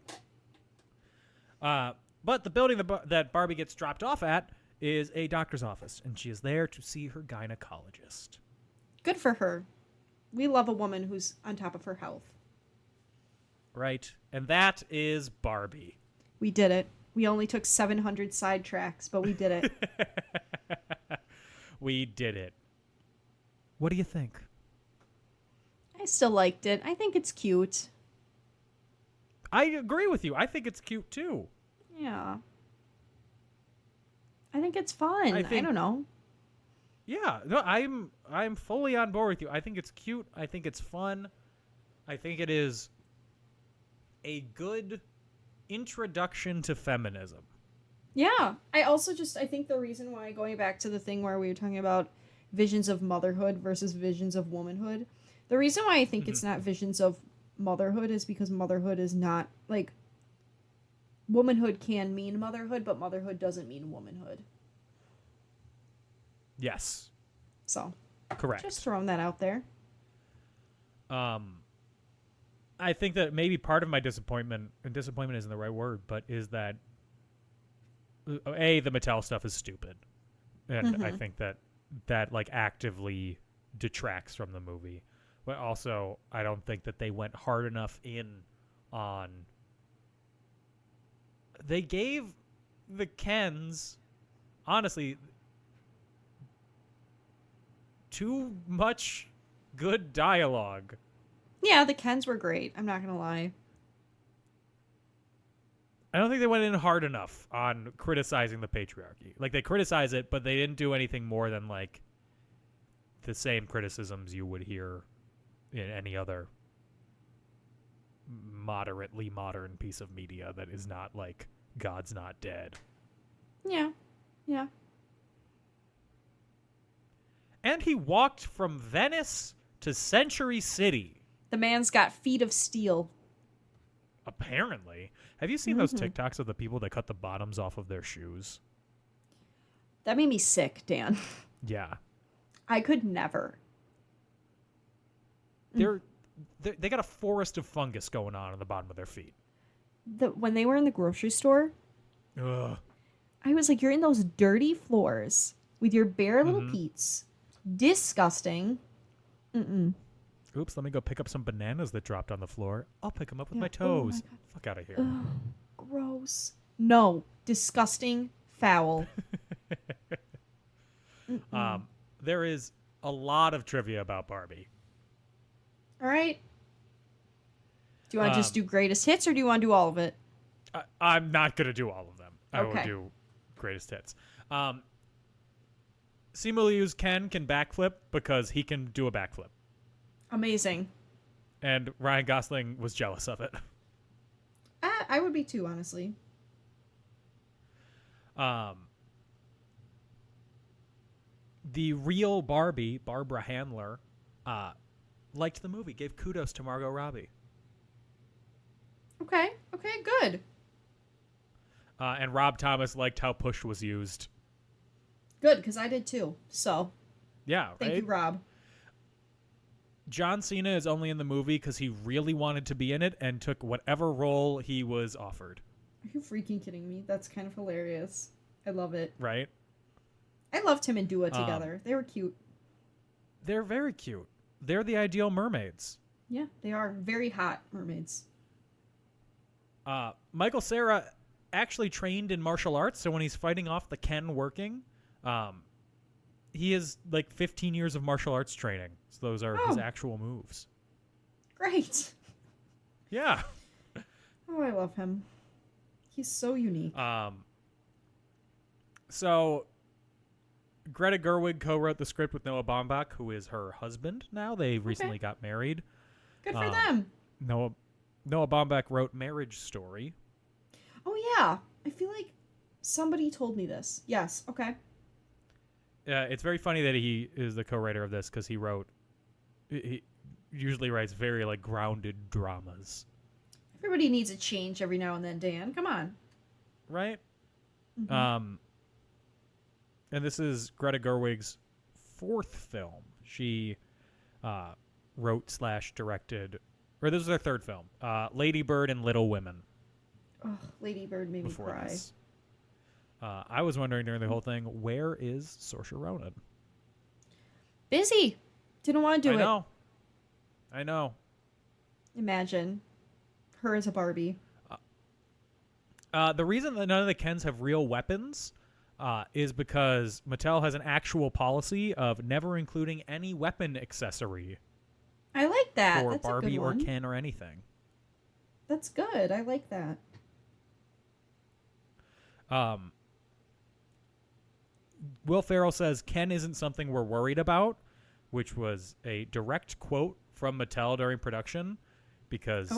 F: But the building that Barbie gets dropped off at is a doctor's office, and she is there to see her gynecologist.
G: Good for her. We love a woman who's on top of her health.
F: Right. And that is Barbie.
G: We did it. We only took 700 sidetracks, but we did it.
F: We did it. What do you think?
G: I still liked it. I think it's cute.
F: I agree with you. I think it's cute, too.
G: Yeah. I think it's fun. I don't know.
F: Yeah, no, I'm fully on board with you. I think it's cute. I think it's fun. I think it is a good introduction to feminism.
G: Yeah. I think the reason why, going back to the thing where we were talking about visions of motherhood versus visions of womanhood, the reason why I think it's not visions of motherhood is because motherhood is not, like, womanhood can mean motherhood, but motherhood doesn't mean womanhood.
F: Yes.
G: So,
F: correct.
G: Just throwing that out there.
F: I think that maybe part of my disappointment, and disappointment isn't the right word, but is that the Mattel stuff is stupid. And I think that like actively detracts from the movie. But also, I don't think that they went hard enough in on... They gave the Kens, honestly, too much good dialogue.
G: Yeah, the Kens were great. I'm not going to lie.
F: I don't think they went in hard enough on criticizing the patriarchy. Like, they criticize it, but they didn't do anything more than, like, the same criticisms you would hear in any other moderately modern piece of media that is not, like, God's not dead.
G: Yeah. Yeah.
F: And he walked from Venice to Century City.
G: The man's got feet of steel.
F: Apparently. Have you seen those TikToks of the people that cut the bottoms off of their shoes?
G: That made me sick, Dan.
F: Yeah.
G: I could never.
F: They got a forest of fungus going on the bottom of their feet.
G: When they were in the grocery store,
F: Ugh.
G: I was like, you're in those dirty floors with your bare little peats. Disgusting.
F: Oops, let me go pick up some bananas that dropped on the floor. I'll pick them up with my toes. Fuck out of here.
G: Ugh, gross. No. Disgusting. Foul.
F: There is a lot of trivia about Barbie.
G: All right. Do you want to just do greatest hits, or do you want to do all of it?
F: I'm not going to do all of them. I will
G: Okay.
F: do greatest hits. Simu Liu's Ken can backflip because he can do a backflip.
G: Amazing.
F: And Ryan Gosling was jealous of it.
G: I would be too, honestly.
F: The real Barbie, Barbara Handler, liked the movie, gave kudos to Margot Robbie.
G: Okay, good.
F: And Rob Thomas liked how push was used.
G: Good, because I did too. So,
F: Yeah,
G: thank
F: right?
G: you, Rob.
F: John Cena is only in the movie because he really wanted to be in it and took whatever role he was offered.
G: Are you freaking kidding me? That's kind of hilarious. I love it.
F: Right?
G: I loved him and Dua together. They were cute.
F: They're very cute. They're the ideal mermaids.
G: Yeah, they are very hot mermaids.
F: Michael Cera actually trained in martial arts, so when he's fighting off the Ken working, he has like 15 years of martial arts training. So those are his actual moves.
G: Great.
F: Yeah.
G: Oh, I love him. He's so unique.
F: So Greta Gerwig co-wrote the script with Noah Baumbach, who is her husband now. They recently got married.
G: Good for them.
F: Noah Baumbach wrote Marriage Story.
G: Oh, yeah. I feel like somebody told me this. Yes. Okay.
F: It's very funny that he is the co-writer of this because he usually writes very like grounded dramas.
G: Everybody needs a change every now and then, Dan. Come on.
F: Right? And this is Greta Gerwig's fourth film. She wrote/directed, or this was her third film, Lady Bird and Little Women.
G: Oh, Lady Bird made me cry.
F: This. I was wondering during the whole thing, where is Saoirse Ronan?
G: Busy. Didn't want to do it.
F: I know.
G: Imagine. Her as a Barbie.
F: The reason that none of the Kens have real weapons is because Mattel has an actual policy of never including any weapon accessory
G: I like that.
F: for
G: That's
F: Barbie
G: a good
F: or
G: one.
F: Ken or anything.
G: That's good. I like that.
F: Will Ferrell says Ken isn't something we're worried about, which was a direct quote from Mattel during production, because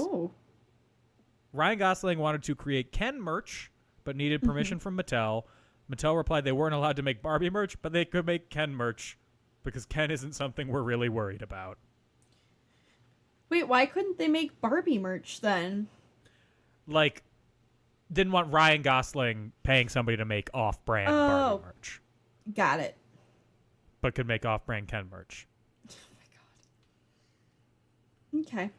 F: Ryan Gosling wanted to create Ken merch but needed permission from Mattel. Mattel replied they weren't allowed to make Barbie merch, but they could make Ken merch because Ken isn't something we're really worried about.
G: Wait, why couldn't they make Barbie merch then?
F: Like, didn't want Ryan Gosling paying somebody to make off-brand Barbie merch.
G: Got it.
F: But could make off-brand Ken merch.
G: Oh my god. Okay.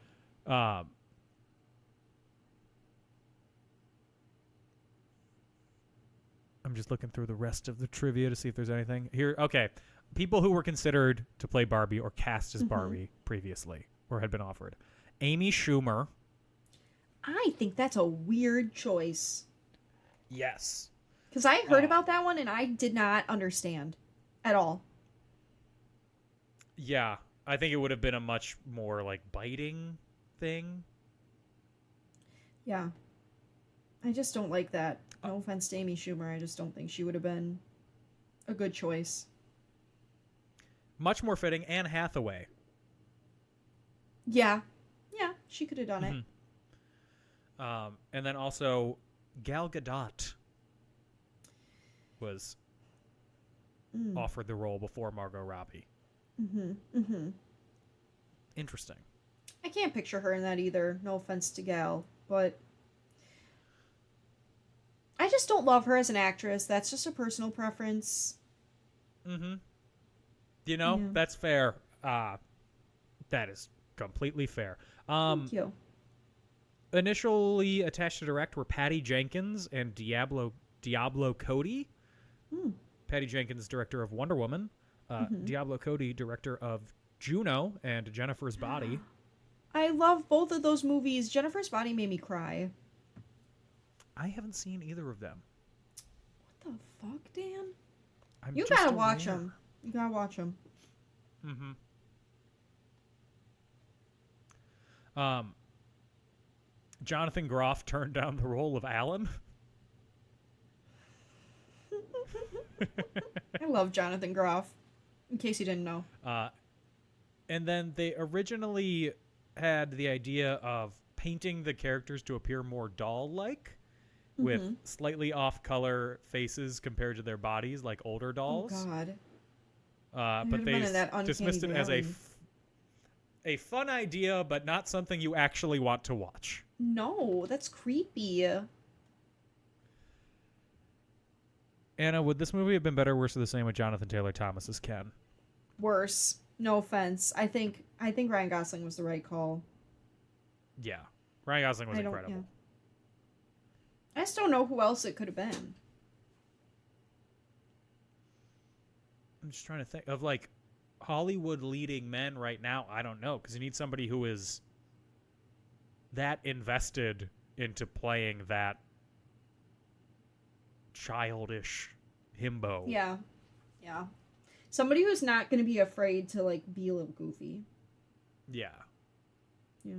F: I'm just looking through the rest of the trivia to see if there's anything here. Okay, people who were considered to play Barbie or cast as Barbie previously or had been offered: Amy Schumer.
G: I think that's a weird choice.
F: Yes.
G: Because I heard about that one and I did not understand at all.
F: Yeah, I think it would have been a much more like biting thing.
G: Yeah. I just don't like that. No offense to Amy Schumer, I just don't think she would have been a good choice.
F: Much more fitting, Anne Hathaway.
G: Yeah. Yeah, she could have done it.
F: And then also Gal Gadot was offered the role before Margot Robbie. Interesting.
G: I can't picture her in that either. No offense to Gal, but I just don't love her as an actress. That's just a personal preference.
F: You know, that's fair. That is completely fair.
G: Thank you.
F: Initially attached to direct were Patty Jenkins and Diablo Cody. Patty Jenkins, director of Wonder Woman. Diablo Cody, director of Juno and Jennifer's Body.
G: I love both of those movies. Jennifer's Body made me cry.
F: I haven't seen either of them.
G: What the fuck, Dan?
F: I'm
G: You
F: just
G: gotta watch
F: aware.
G: them. You gotta watch them.
F: Jonathan Groff turned down the role of Alan.
G: I love Jonathan Groff, in case you didn't know.
F: And then they originally had the idea of painting the characters to appear more doll-like, with slightly off-color faces compared to their bodies, like older dolls.
G: Oh, God.
F: But they dismissed it as
G: Valley.
F: a fun idea, but not something you actually want to watch.
G: No, that's creepy.
F: Anna, would this movie have been better, worse, or the same with Jonathan Taylor Thomas as Ken?
G: Worse. No offense. I think Ryan Gosling was the right call.
F: Yeah. Ryan Gosling was incredible.
G: Yeah. I just don't know who else it could have been.
F: I'm just trying to think of, like, Hollywood leading men right now. I don't know, because you need somebody who is that invested into playing that childish himbo.
G: Yeah. Yeah. Somebody who's not going to be afraid to, like, be a little goofy.
F: Yeah.
G: Yeah.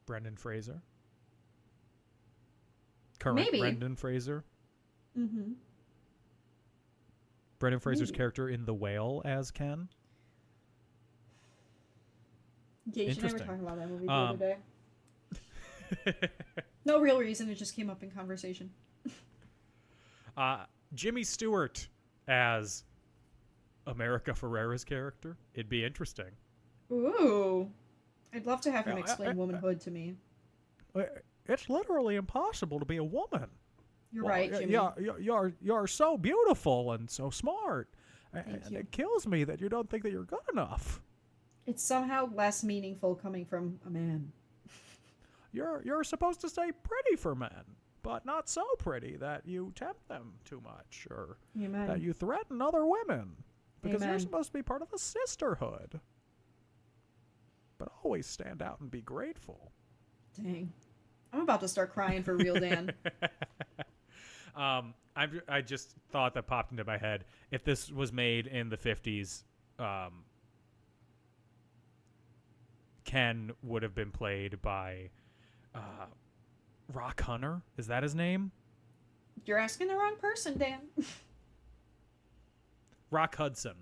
F: Brendan Fraser. Current
G: Maybe.
F: Brendan Fraser. Brendan Fraser's character in The Whale as Ken.
G: Gage and I were
F: Interesting.
G: talking about that movie the other day. No real reason, it just came up in conversation.
F: Jimmy Stewart as America Ferrera's character. It'd be interesting.
G: Ooh. I'd love to have him explain womanhood to me.
F: It's literally impossible to be a woman.
G: You're right, Jimmy.
F: You're so beautiful and so smart. And
G: you.
F: it kills me that you don't think that you're good enough.
G: It's somehow less meaningful coming from a man.
F: You're supposed to stay pretty for men, but not so pretty that you tempt them too much, or
G: Amen.
F: that you threaten other women, because you're
G: Amen.
F: supposed to be part of the sisterhood. But always stand out and be grateful.
G: Dang. I'm about to start crying for real, Dan.
F: I just thought that popped into my head. If this was made in the 50s, Ken would have been played by Rock Hunter. Is that his name?
G: You're asking the wrong person, Dan.
F: Rock Hudson.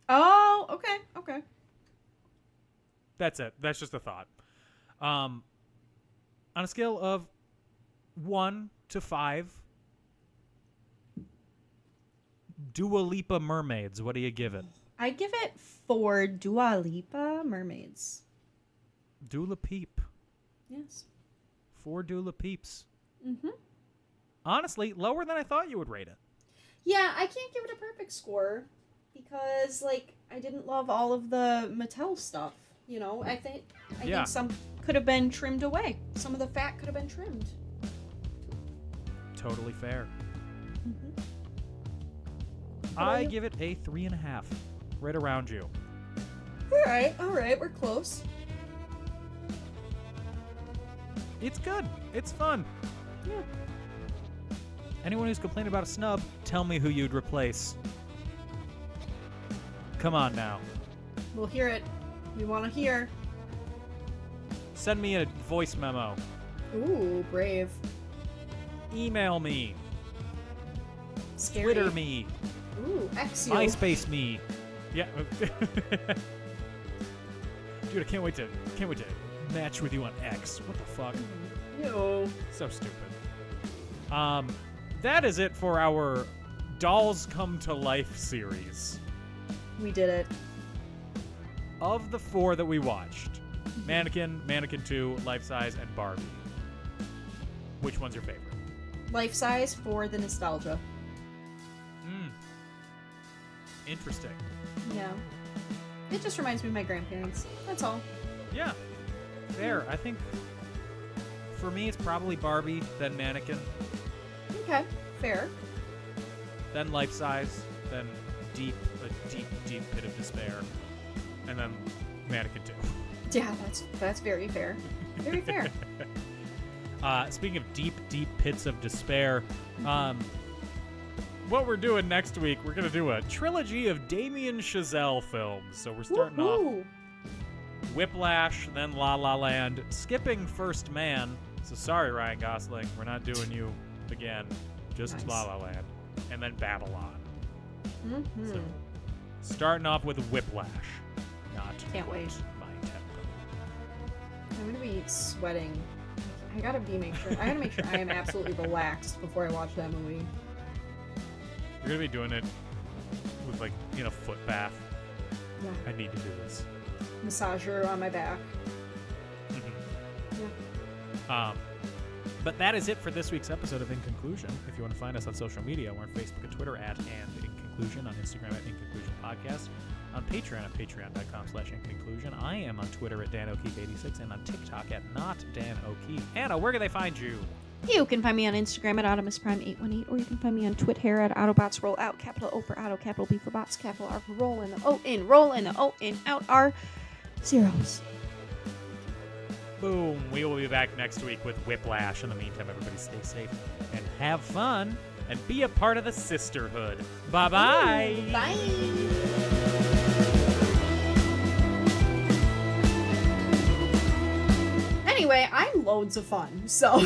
G: Oh, okay, okay.
F: That's it. That's just a thought. On a scale of 1 to 5, Dua Lipa Mermaids, what do you give it?
G: I give it 4 Dua Lipa Mermaids.
F: Dula Peep.
G: Yes.
F: 4 Dula Peeps.
G: Mm-hmm.
F: Honestly, lower than I thought you would rate it.
G: Yeah, I can't give it a perfect score because, like, I didn't love all of the Mattel stuff. You know, I think some could have been trimmed away. Some of the fat could have been trimmed.
F: Totally fair.
G: Mm-hmm.
F: I give it a 3.5. Right around you.
G: All right, we're close.
F: It's good. It's fun.
G: Yeah.
F: Anyone who's complaining about a snub, tell me who you'd replace. Come on now.
G: We'll hear it. We want to hear.
F: Send me a voice memo.
G: Ooh, brave.
F: Email me.
G: Scary.
F: Twitter me.
G: Ooh, X you.
F: MySpace me. Yeah. Dude, I can't wait to match with you on X. What the fuck?
G: Ew.
F: So stupid. That is it for our Dolls Come to Life series.
G: We did it.
F: Of the 4 that we watched, Mannequin, Mannequin 2, Life Size, and Barbie. Which one's your favorite?
G: Life size for the nostalgia.
F: Interesting.
G: Yeah. It just reminds me of my grandparents. That's all.
F: Yeah. Fair. I think for me it's probably Barbie, then Mannequin,
G: Okay. Fair.
F: then Life Size, then a deep pit of despair, and then Mannequin 2.
G: Yeah, that's very fair. Very fair.
F: Speaking of deep pits of despair, what we're doing next week, we're going to do a trilogy of Damien Chazelle films. So we're starting off Whiplash, then La La Land, skipping First Man. So sorry, Ryan Gosling, we're not doing you again. Just
G: Nice.
F: La La Land. And then Babylon.
G: Mm-hmm.
F: So starting off with Whiplash. Not
G: Can't
F: quite
G: wait.
F: my tempo.
G: I'm gonna be sweating. I gotta make sure I am absolutely relaxed before I watch that movie.
F: You're going to be doing it with, like, in a foot bath.
G: Yeah.
F: I need to do this.
G: Massager on my back.
F: Mm-hmm.
G: Yeah.
F: But that is it for this week's episode of In Conclusion. If you want to find us on social media, we're on Facebook and Twitter at And In Conclusion, on Instagram at In Conclusion Podcast, on Patreon at patreon.com/inconclusion. I am on Twitter at Dan O'Keefe86 and on TikTok at Not Dan O'Keefe. Anna, where can they find you?
G: You can find me on Instagram at AutomusPrime818, or you can find me on Twitter at AutobotsRollOut, capital O for Auto, capital B for Bots, capital R for Roll, and the O in Roll, and the O in Out are zeros.
F: Boom. We will be back next week with Whiplash. In the meantime, everybody stay safe and have fun and be a part of the sisterhood. Bye-bye.
G: Ooh, bye. Anyway, I'm loads of fun, so...